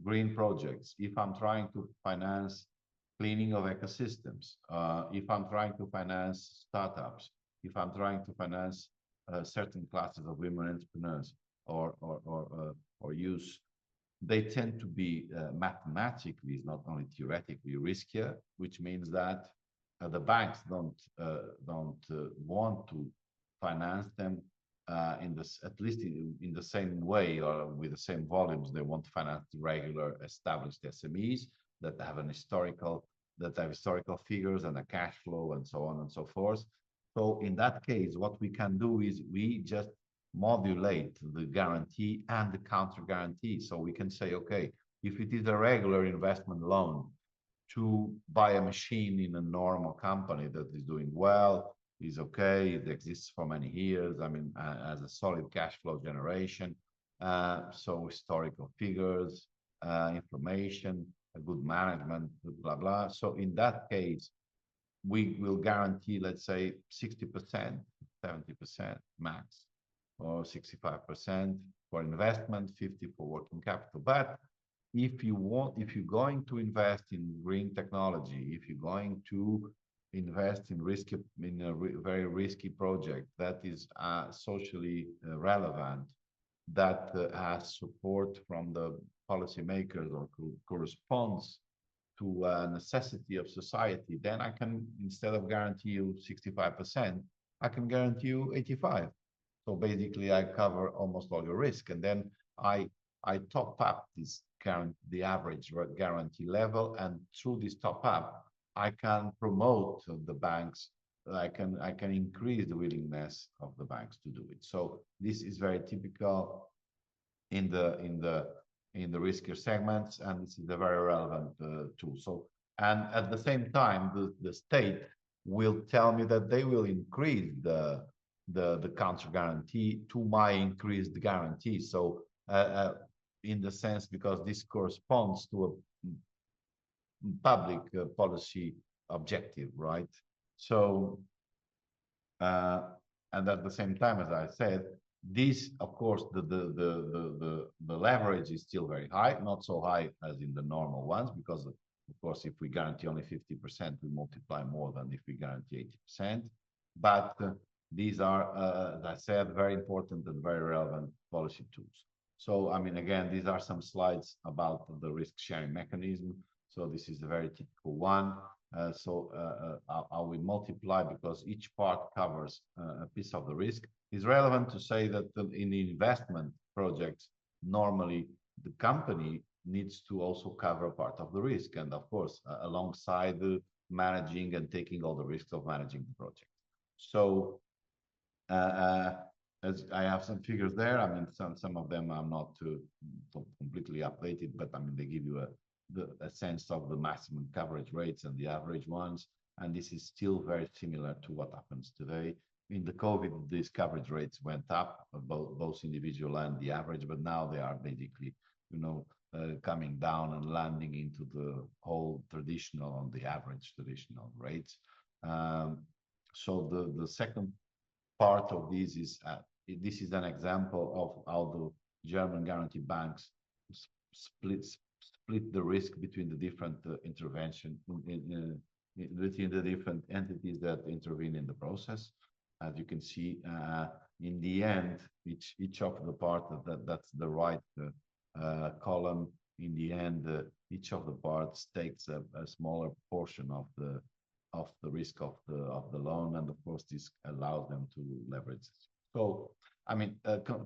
green projects, if I'm trying to finance cleaning of ecosystems, if I'm trying to finance startups, if I'm trying to finance certain classes of women entrepreneurs or use, they tend to be mathematically, not only theoretically, riskier, which means that the banks don't want to finance them at least in the same way or with the same volumes. They want to finance the regular established SMEs that have historical figures and a cash flow and so on and so forth. So in that case, what we can do is we just modulate the guarantee and the counter guarantee. So we can say, okay, if it is a regular investment loan to buy a machine in a normal company that is doing well, is okay, it exists for many years, I mean, as a solid cash flow generation, so historical figures, information, a good management, blah, blah. So in that case, we will guarantee, let's say, 60%, 70% max, or 65% for investment, 50% for working capital. But if you're going to invest in green technology, if you're going to invest in a very risky project that is socially relevant, that has support from the policymakers or corresponds to a necessity of society, then I can, instead of guarantee you 65%, I can guarantee you 85%. So basically, I cover almost all your risk, and then I top up the average guarantee level, and through this top up, I can promote the banks. I can increase the willingness of the banks to do it. So this is very typical in the riskier segments, and this is a very relevant tool. So, and at the same time, the state will tell me that they will increase the counter guarantee to my increased guarantee. So in the sense, because this corresponds to a public policy objective, right? So And at the same time, as I said, this, of course, the leverage is still very high, not so high as in the normal ones, because of course, if we guarantee only 50%, we multiply more than if we guarantee 80%. But these are, as I said, very important and very relevant policy tools. So, I mean, again, these are some slides about the risk sharing mechanism. So this is a very typical one. I will multiply because each part covers a piece of the risk. It's relevant to say that in the investment projects, normally the company needs to also cover a part of the risk, and of course, alongside managing and taking all the risks of managing the project. So, as I have some figures there, I mean, some of them are not completely updated, but I mean, they give you a sense of the maximum coverage rates and the average ones. And this is still very similar to what happens today. In the COVID, these coverage rates went up, both individual and the average, but now they are basically, coming down and landing into the whole traditional, on the average traditional rates. So the second part of this is an example of how the German guarantee banks split the risk between the different intervention between the different entities that intervene in the process. As you can see, in the end, each of the part that's the right column. In the end, each of the parts takes a smaller portion of the risk of the loan, and of course this allows them to leverage. So, I mean,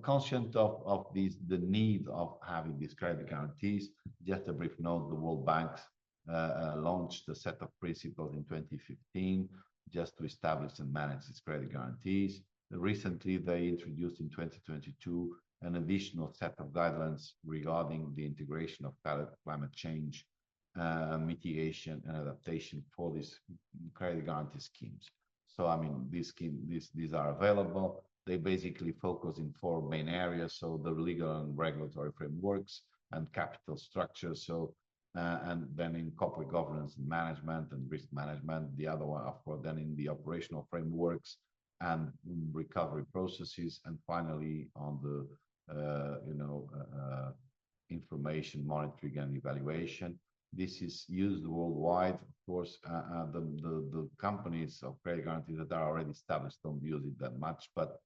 conscient of this, the need of having these credit guarantees. Just a brief note: the World Bank launched a set of principles in 2015 just to establish and manage these credit guarantees. Recently, they introduced in 2022 an additional set of guidelines regarding the integration of climate change mitigation and adaptation for these credit guarantee schemes. So, I mean, these are available. They basically focus in four main areas. So the legal and regulatory frameworks and capital structures. So, and then in corporate governance and management and risk management. The other one, of course, then in the operational frameworks and recovery processes. And finally, on the, information monitoring and evaluation. This is used worldwide. Of course, the companies of credit guarantee that are already established don't use it that much, but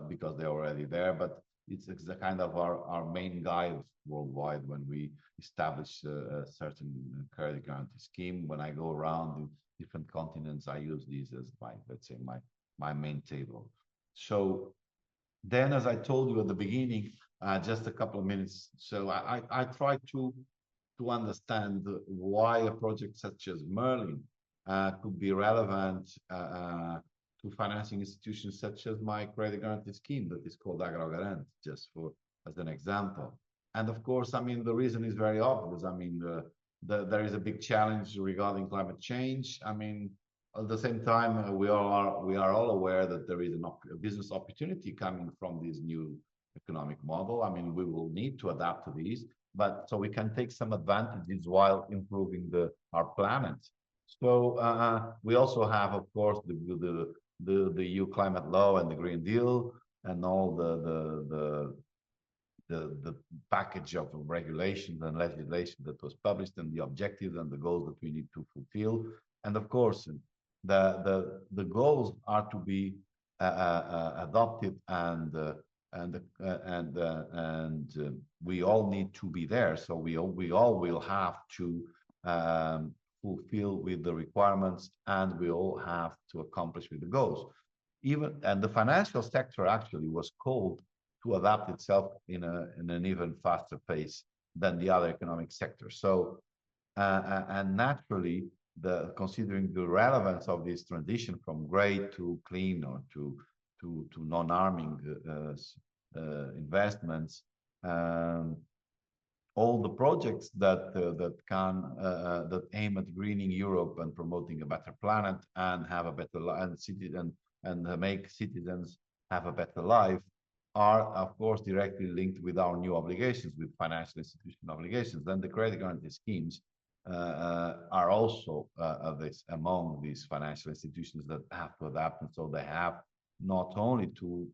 because they're already there. But it's the kind of our main guide worldwide when we establish a certain credit guarantee scheme. When I go around the different continents, I use these as let's say my main table. So then, as I told you at the beginning, just a couple of minutes. So I try to understand why a project such as MERLIN could be relevant to financing institutions such as my credit guarantee scheme that is called AgroGarant, just as an example. And of course, I mean, the reason is very obvious. I mean, there is a big challenge regarding climate change. I mean, at the same time, we are all aware that there is a business opportunity coming from this new economic model. I mean, we will need to adapt to these, but so we can take some advantages while improving our planet. So we also have, of course, the EU climate law and the Green Deal and all the package of regulations and legislation that was published, and the objectives and the goals that we need to fulfill. And of course, the goals are to be adopted, and we all need to be there. So we all will have to fulfill with the requirements, and we all have to accomplish with the goals. And the financial sector actually was called to adapt itself in an even faster pace than the other economic sectors. So and naturally, considering the relevance of this transition from gray to clean or to non-harming investments, all the projects that aim at greening Europe and promoting a better planet and have a better and make citizens have a better life are, of course, directly linked with our new obligations, with financial institution obligations. Then the credit guarantee schemes are also among these financial institutions that have to adapt, and so they have not only to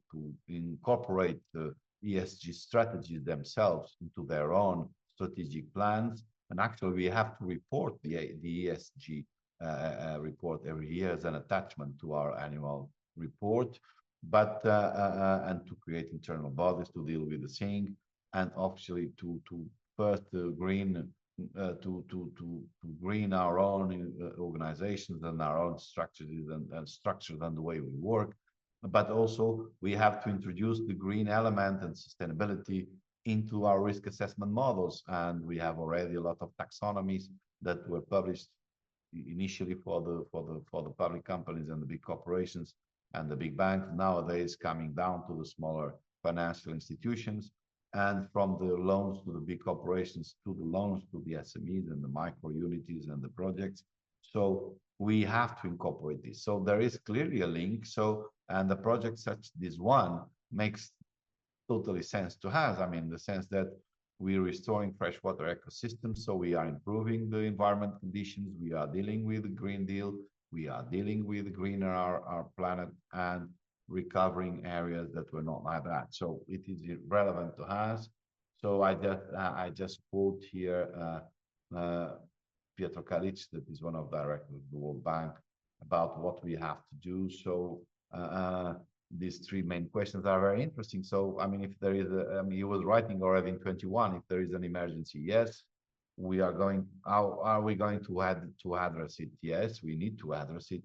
incorporate the ESG strategies themselves into their own strategic plans, and actually we have to report the ESG report every year as an attachment to our annual report, but and to create internal bodies to deal with the thing, and actually to first green to green our own organizations and our own structures and structures and the way we work. But also we have to introduce the green element and sustainability into our risk assessment models. And we have already a lot of taxonomies that were published initially for the public companies and the big corporations and the big banks, nowadays coming down to the smaller financial institutions, and from the loans to the big corporations to the loans to the SMEs and the micro unities and the projects. So we have to incorporate this. So there is clearly a link. So, and the project such this one makes totally sense to have. I mean, the sense that we're restoring freshwater ecosystems, so we are improving the environment conditions, we are dealing with the Green Deal, we are dealing with greener our planet, and recovering areas that were not like that. So it is relevant to us. So I just quote here Pietro Kalic, that is one of the directors of the World Bank, about what we have to do. So these three main questions are very interesting. So I mean, if there is he was writing already in 21, if there is an emergency, yes, we are going. How are we going to address it? Yes, we need to address it.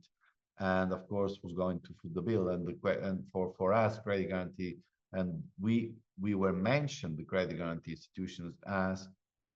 And of course, who's going to foot the bill? And for us, credit guarantee, and we were mentioned the credit guarantee institutions as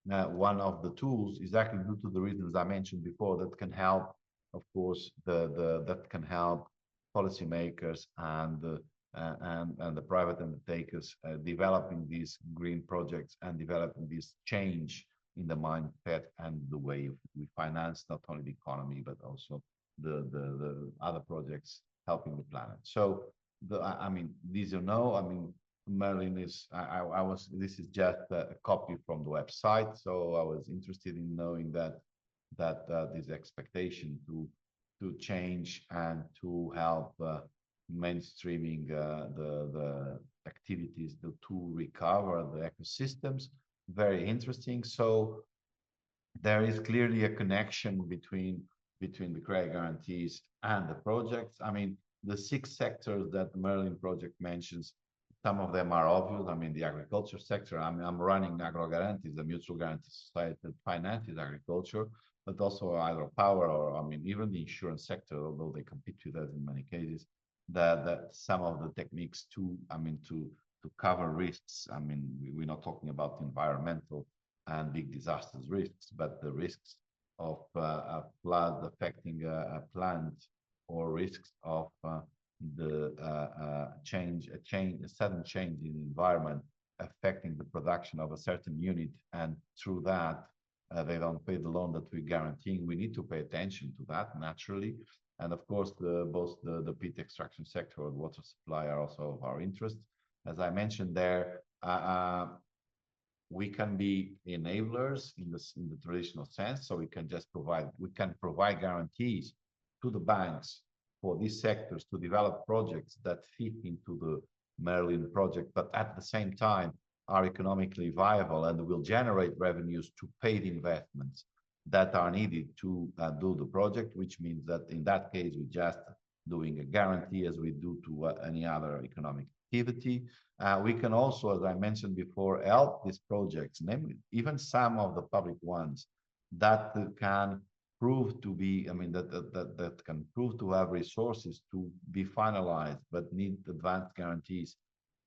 one of the tools, exactly due to the reasons I mentioned before, that can help, of course, that can help policymakers and the private undertakers developing these green projects and developing this change in the mindset and the way we finance not only the economy but also the other projects helping the planet. So I mean, these I mean, Merlin is this is just a copy from the website, so I was interested in knowing that this expectation to change and to help mainstreaming the activities to recover the ecosystems. Very interesting. So there is clearly a connection between the credit guarantees and the projects. I mean, the 6 sectors that the MERLIN project mentions, some of them are obvious. I mean, the agriculture sector. I mean, I'm running Agro Guarantees, the mutual guarantee society that finances agriculture, but also hydropower, or I mean, even the insurance sector, although they compete with us in many cases. That some of the techniques to cover risks. I mean, we're not talking about environmental and big disasters risks, but the risks of a flood affecting a plant, or risks of a sudden change in the environment affecting the production of a certain unit, and through that they don't pay the loan that we're guaranteeing. We need to pay attention to that naturally, and of course both the peat extraction sector or the water supply are also of our interest. As I mentioned there, we can be enablers in the traditional sense, so we can provide guarantees to the banks for these sectors to develop projects that fit into the MERLIN project, but at the same time are economically viable and will generate revenues to pay the investments that are needed to do the project, which means that in that case we're just doing a guarantee as we do to any other economic activity. We can also, as I mentioned before, help these projects, namely even some of the public ones that can prove to be, I mean, that can prove to have resources to be finalized, but need advanced guarantees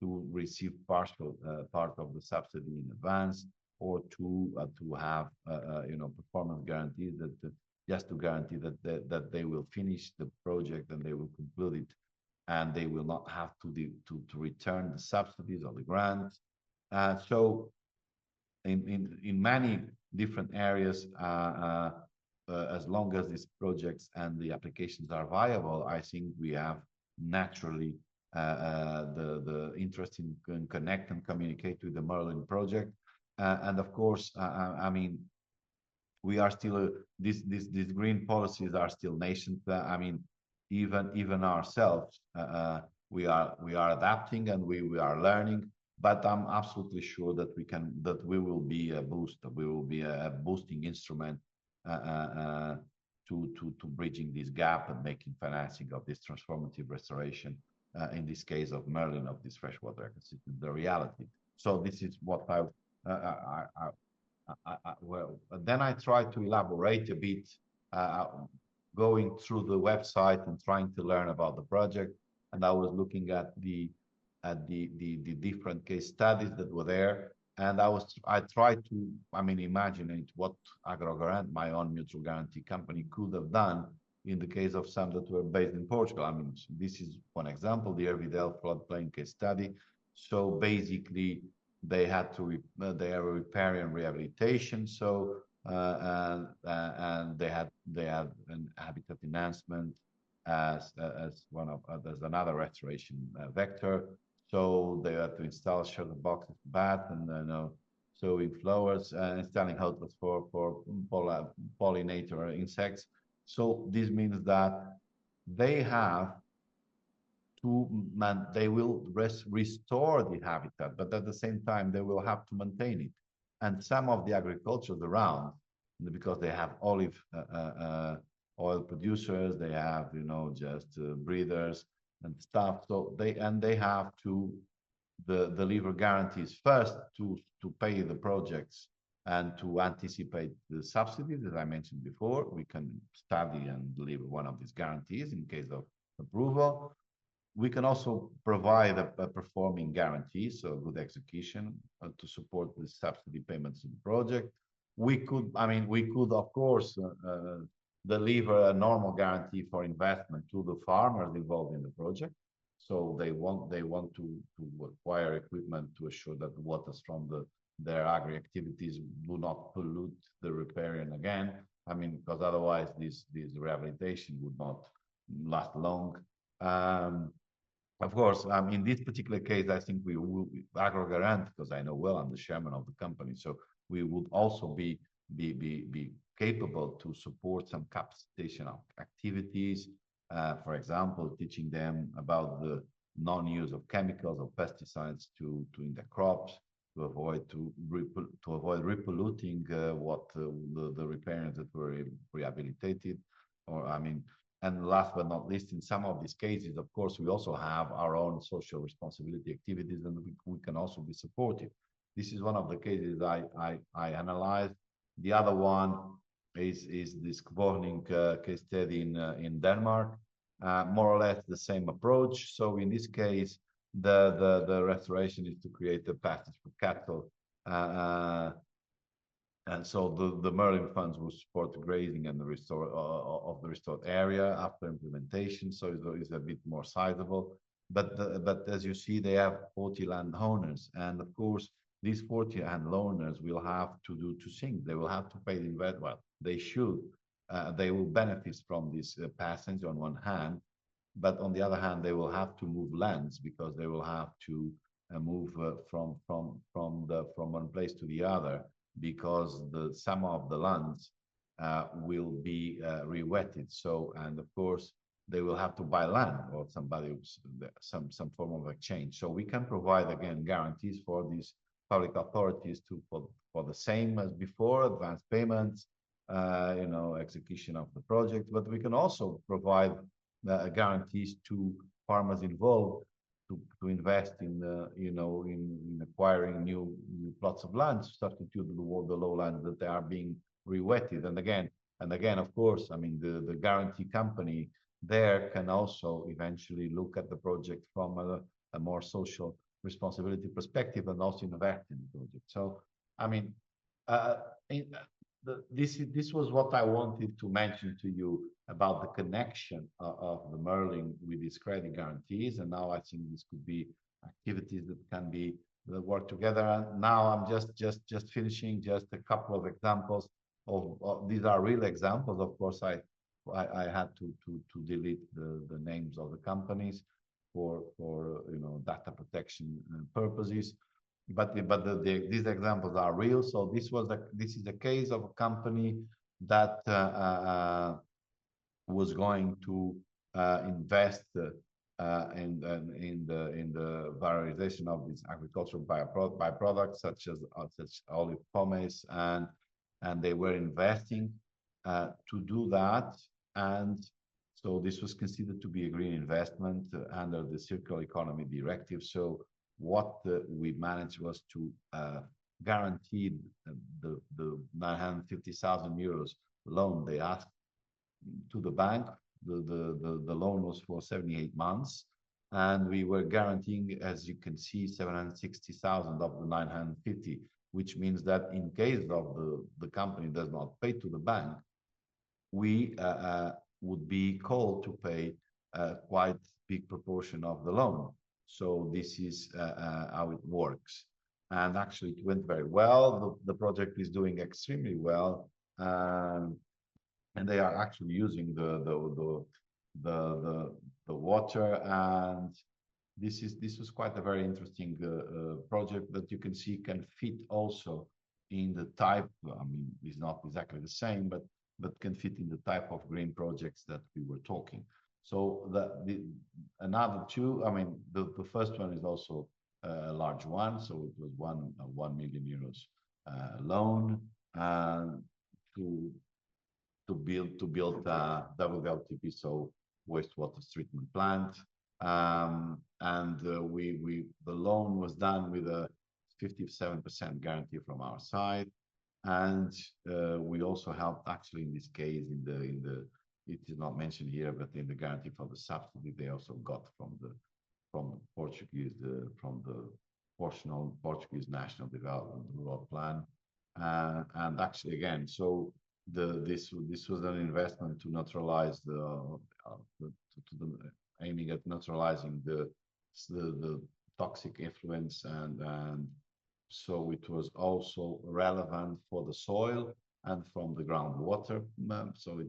to receive partial part of the subsidy in advance, or to have performance guarantees that just to guarantee that they will finish the project and they will conclude it, and they will not have to return the subsidies or the grants. So in many different areas, as long as these projects and the applications are viable, I think we have naturally the interest in connect and communicate with the MERLIN project. And of course, I mean, we are still these green policies are still nascent. I mean, even ourselves, we are adapting and we are learning. But I'm absolutely sure that we will be a boost. We will be a boosting instrument to bridging this gap and making financing of this transformative restoration. In this case of Merlin, of this freshwater ecosystem, the reality. So this is what well, then I try to elaborate a bit, going through the website and trying to learn about the project. And I was looking at the different case studies that were there, and I tried to, I mean, imagine what AgroGarant, my own mutual guarantee company, could have done in the case of some that were based in Portugal. I mean, this is one example, the Hervidel floodplain case study. So basically, they had to they are repair and rehabilitation. So and they had an habitat enhancement as one of as another restoration vector. So they had to install shelter boxes, bath, and sowing flowers, installing hotels for pollinator insects. So this means that they have they will restore the habitat, but at the same time they will have to maintain it. And some of the agricultures around, because they have olive oil producers, they have just breeders and stuff. So they have to deliver guarantees first to pay the projects and to anticipate the subsidies, as I mentioned before. We can study and deliver one of these guarantees in case of approval. We can also provide a performing guarantee, so good execution to support the subsidy payments in the project. We could, of course, deliver a normal guarantee for investment to the farmers involved in the project. So they want to acquire equipment to assure that the waters from their agri activities do not pollute the riparian again. I mean, because otherwise this rehabilitation would not last long. Of course, in this particular case, I think we will AgroGarant, because I know well, I'm the chairman of the company, so we would also be capable to support some capacitation of activities. For example, teaching them about the non-use of chemicals or pesticides in the crops to avoid repolluting what the riparians that were rehabilitated, or I mean. And last but not least, in some of these cases, of course, we also have our own social responsibility activities, and we can also be supportive. This is one of the cases I analyzed. The other one is this Kvorning case study in Denmark, more or less the same approach. So in this case, the restoration is to create a passage for cattle. And so the MERLIN funds will support grazing and the restore of the restored area after implementation. So it's a bit more sizable. But as you see, they have 40 landowners, and of course these 40 landowners will have to do two things. They will have to pay the investment. Well, they should. They will benefit from this passage on one hand, but on the other hand, they will have to move lands because they will have to move from one place to the other, because some of the lands will be re-wetted. So, and of course, they will have to buy land or some form of exchange. So we can provide again guarantees for these public authorities for the same as before, advance payments, execution of the project. But we can also provide guarantees to farmers involved to invest in in acquiring new plots of land to substitute the lowlands that they are being re-wetted. And again, of course, I mean the guarantee company there can also eventually look at the project from a more social responsibility perspective and also invest in the project. So I mean, this was what I wanted to mention to you about the connection of the MERLIN with these credit guarantees. And now I think this could be activities that can be that work together. And now I'm just finishing just a couple of examples of these are real examples. Of course, I had to delete the names of the companies for data protection purposes. these examples are real. So this is a case of a company that was going to invest in the valorization of these agricultural byproducts such olive pomace, and they were investing to do that. And so this was considered to be a green investment under the Circular Economy Directive. So what we managed was to guarantee the 950,000 euros loan they asked to the bank. The loan was for 78 months, and we were guaranteeing, as you can see, 760,000 of the 950, which means that in case of the company does not pay to the bank, we would be called to pay a quite big proportion of the loan. So this is how it works. And actually, it went very well. The project is doing extremely well, and they are actually using the water. And this was quite a very interesting project that you can see can fit also in the type. I mean, it's not exactly the same, but can fit in the type of green projects that we were talking. So another two, I mean, the first one is also a large one. So it was 1 million euros loan to build a WLTP, so wastewater treatment plant. And the loan was done with a 57% guarantee from our side. And we also helped actually in this case it is not mentioned here, but in the guarantee for the subsidy they also got from the Portuguese Portuguese National Development Rural Plan. And actually again, so this was an investment to neutralize aiming at neutralizing the toxic influence, and so it was also relevant for the soil and from the groundwater. So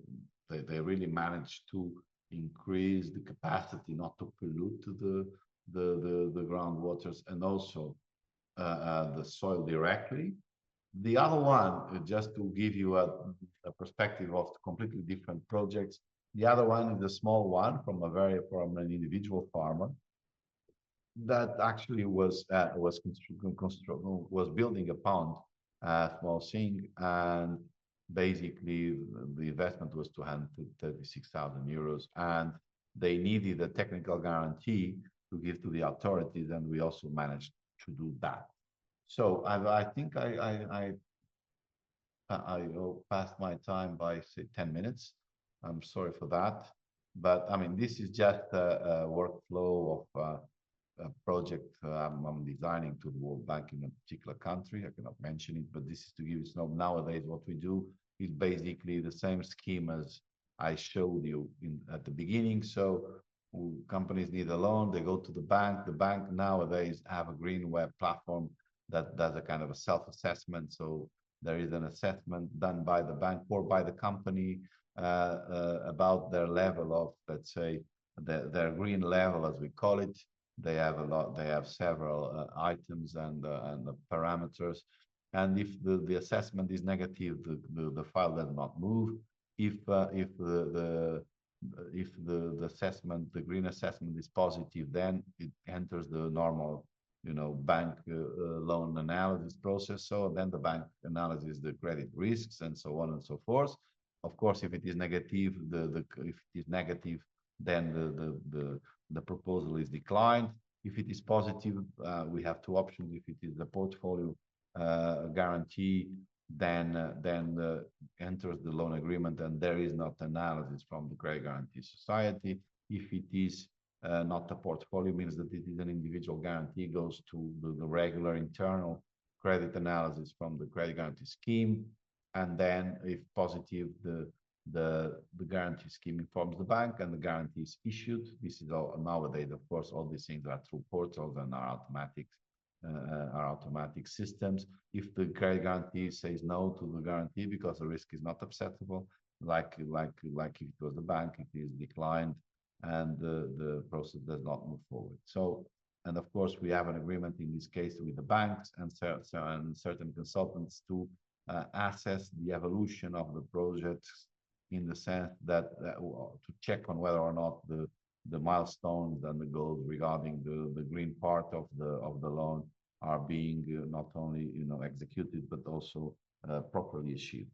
they really managed to increase the capacity not to pollute the groundwaters and also the soil directly. The other one, just to give you a perspective of completely different projects, the other one is a small one from an individual farmer that actually was building a pond, small thing, and basically the investment was 236,000 euros, and they needed a technical guarantee to give to the authorities, and we also managed to do that. So I think I passed my time by say 10 minutes. I'm sorry for that, but I mean this is just a workflow of a project I'm designing to the World Bank in a particular country. I cannot mention it, but this is to give you nowadays what we do is basically the same scheme as I showed you at the beginning. So companies need a loan, they go to the bank. The bank nowadays have a green web platform that does a kind of a self-assessment. So there is an assessment done by the bank or by the company about their level of, let's say, their green level, as we call it. They have several items and parameters. And if the assessment is negative, the file does not move. If the assessment, the green assessment is positive, then it enters the normal, bank loan analysis process. So then the bank analyzes the credit risks and so on and so forth. Of course, if it is negative, then the proposal is declined. If it is positive, we have two options. If it is the portfolio guarantee, then enters the loan agreement, and there is not analysis from the Credit Guarantee Society. If it is not a portfolio, means that it is an individual guarantee, goes to the regular internal credit analysis from the Credit Guarantee Scheme, and then if positive, the guarantee scheme informs the bank and the guarantee is issued. This is all nowadays, of course, all these things are through portals and are automatic systems. If the credit guarantee says no to the guarantee because the risk is not acceptable, like if it was the bank, it is declined and the process does not move forward. So and of course, we have an agreement in this case with the banks and certain consultants to assess the evolution of the projects in the sense that to check on whether or not the milestones and the goals regarding the green part of the loan are being not only executed but also properly achieved,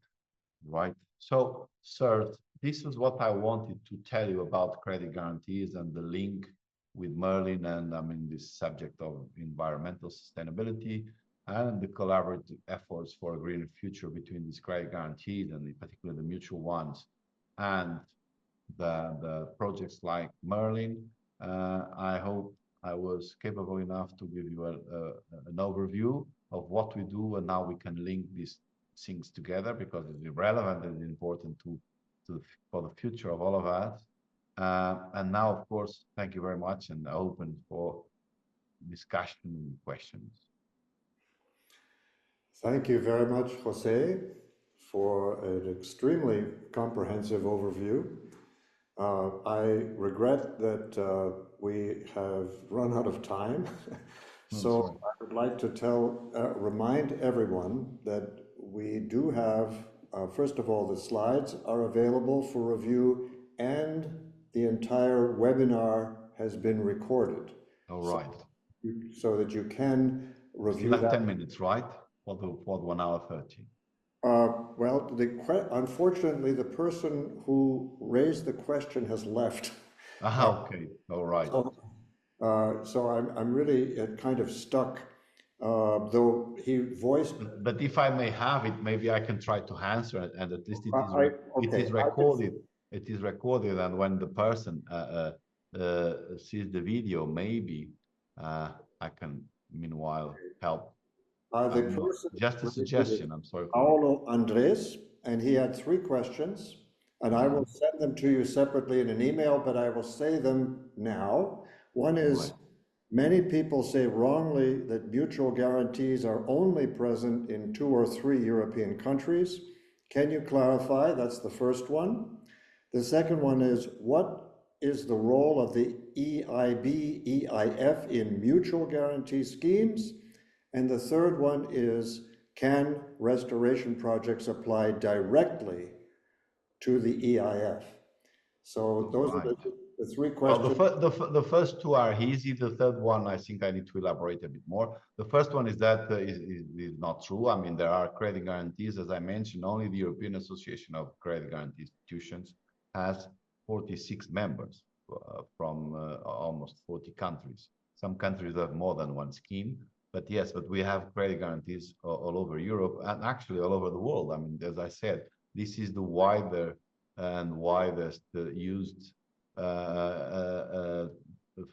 right? So, sir, this is what I wanted to tell you about credit guarantees and the link with Merlin and I mean this subject of environmental sustainability and the collaborative efforts for a greener future between these credit guarantees and in particular the mutual ones and the projects like Merlin. I hope I was capable enough to give you an overview of what we do and how we can link these things together because it's relevant and important for the future of all of us. And now, of course, thank you very much and open for discussion and questions. Thank you very much, Jose, for an extremely comprehensive overview. I regret that we have run out of time. So I would like to remind everyone that we do have, first of all, the slides are available for review and the entire webinar has been recorded. All right. So that you can review that. 10 minutes, right? For 1 hour 30. Well, unfortunately, the person who raised the question has left. Okay, all right. So I'm really kind of stuck, though he voiced. But if I may have it, maybe I can try to answer it, and at least it is recorded. It is recorded, and when the person sees the video, maybe I can meanwhile help. The person just a suggestion. I'm sorry. Paulo Andres, and he had 3 questions, and I will send them to you separately in an email, but I will say them now. One is, many people say wrongly that mutual guarantees are only present in 2 or 3 European countries. Can you clarify? That's the first one. The second one is, what is the role of the EIB, EIF in mutual guarantee schemes? And the third one is, can restoration projects apply directly to the EIF? So those are the 3 questions. Well, the first 2 are easy. The third one, I think I need to elaborate a bit more. The first one is that is not true. I mean, there are credit guarantees, as I mentioned. Only the European Association of Credit Guarantee Institutions has 46 members from almost 40 countries. Some countries have more than one scheme. But yes, we have credit guarantees all over Europe and actually all over the world. I mean, as I said, this is the wider and widest used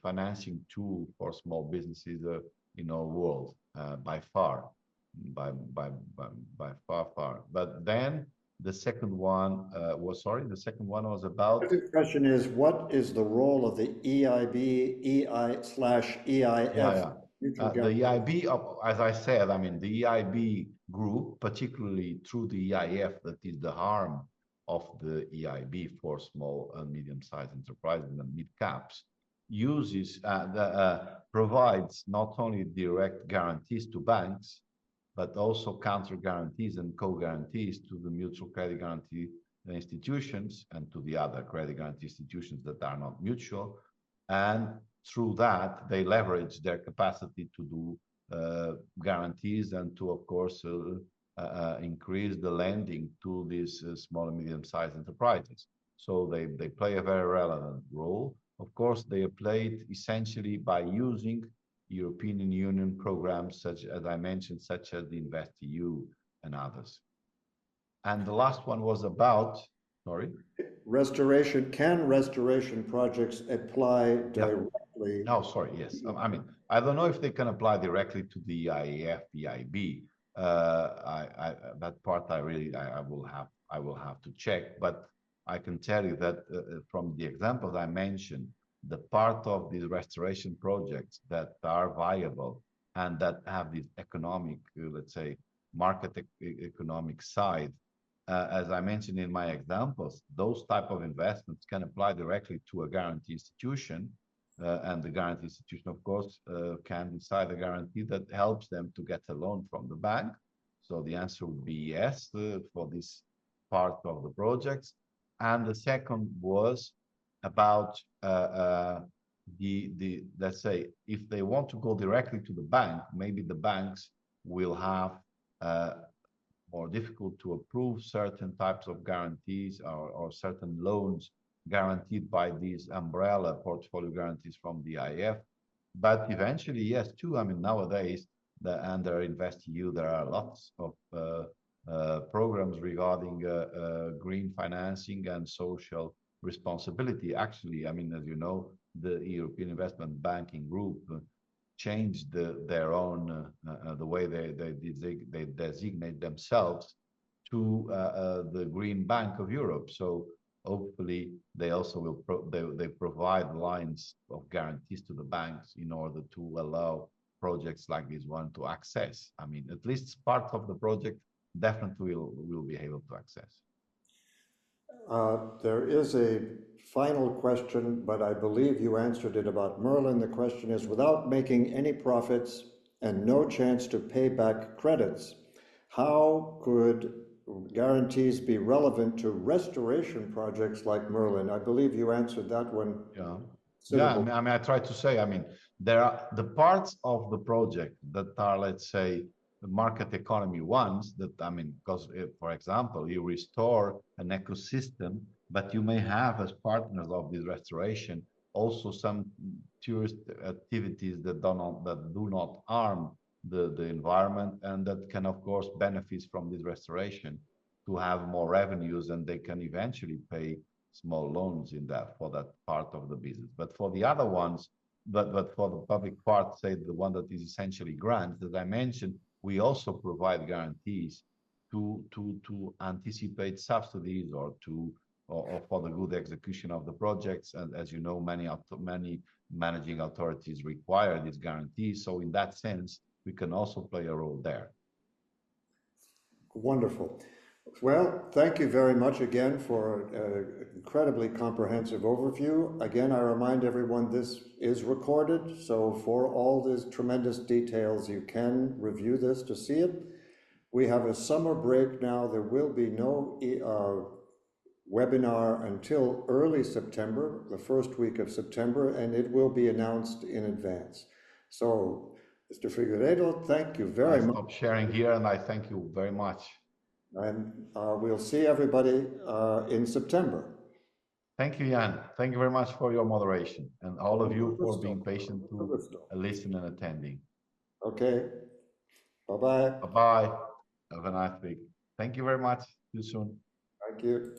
financing tool for small businesses in our world by far, by far. But then the second one was about. The question is, what is the role of the EIB, EI/EIF? Yeah. The EIB, as I said, I mean, the EIB group, particularly through the EIF, that is the arm of the EIB for small and medium-sized enterprises and mid-caps, provides not only direct guarantees to banks, but also counter guarantees and co-guarantees to the mutual credit guarantee institutions and to the other credit guarantee institutions that are not mutual. And through that, they leverage their capacity to do guarantees and to, of course, increase the lending to these small and medium-sized enterprises. So they play a very relevant role. Of course, they are played essentially by using European Union programs, such as I mentioned, such as the InvestEU and others. And the last one was about, sorry? Can restoration projects apply directly? No, sorry, yes. I mean, I don't know if they can apply directly to the EIF, EIB. That part I will have to check, but I can tell you that from the examples I mentioned, the part of these restoration projects that are viable and that have this economic, let's say, market economic side, as I mentioned in my examples, those type of investments can apply directly to a guarantee institution and the guarantee institution, of course, can decide a guarantee that helps them to get a loan from the bank. So the answer would be yes for this part of the projects. And the second was about let's say, if they want to go directly to the bank, maybe the banks will have more difficult to approve certain types of guarantees or certain loans guaranteed by these umbrella portfolio guarantees from the IF. But eventually, yes, too. I mean, nowadays, under InvestEU, there are lots of programs regarding green financing and social responsibility. Actually, I mean, as you know, the European Investment Banking Group changed their own the way they designate themselves to the Green Bank of Europe. So hopefully they also will they provide lines of guarantees to the banks in order to allow projects like this one to access. I mean, at least part of the project definitely will be able to access. There is a final question, but I believe you answered it about Merlin. The question is, without making any profits and no chance to pay back credits, how could guarantees be relevant to restoration projects like Merlin? I believe you answered that one. Yeah. Yeah, I mean, I try to say, I mean, there are the parts of the project that are, let's say, the market economy ones that, I mean, because, for example, you restore an ecosystem, but you may have as partners of this restoration also some tourist activities that do not harm the environment, and that can, of course, benefit from this restoration to have more revenues, and they can eventually pay small loans in that for that part of the business. But for the other ones, but for the public part, say the one that is essentially grants, as I mentioned, we also provide guarantees to anticipate subsidies or for the good execution of the projects. And as you know, many managing authorities require these guarantees. So in that sense, we can also play a role there. Wonderful. Well, thank you very much again for an incredibly comprehensive overview. Again, I remind everyone this is recorded, so for all these tremendous details, you can review this to see it. We have a summer break now. There will be no webinar until early September, the first week of September, and it will be announced in advance. So, Mr. Figueiredo, thank you very much. I stop sharing here, and I thank you very much. And we'll see everybody in September. Thank you, Jan. Thank you very much for your moderation, and all of you for being patient to listen and attending. Okay. Bye-bye. Bye-bye. Have a nice week. Thank you very much. See you soon. Thank you.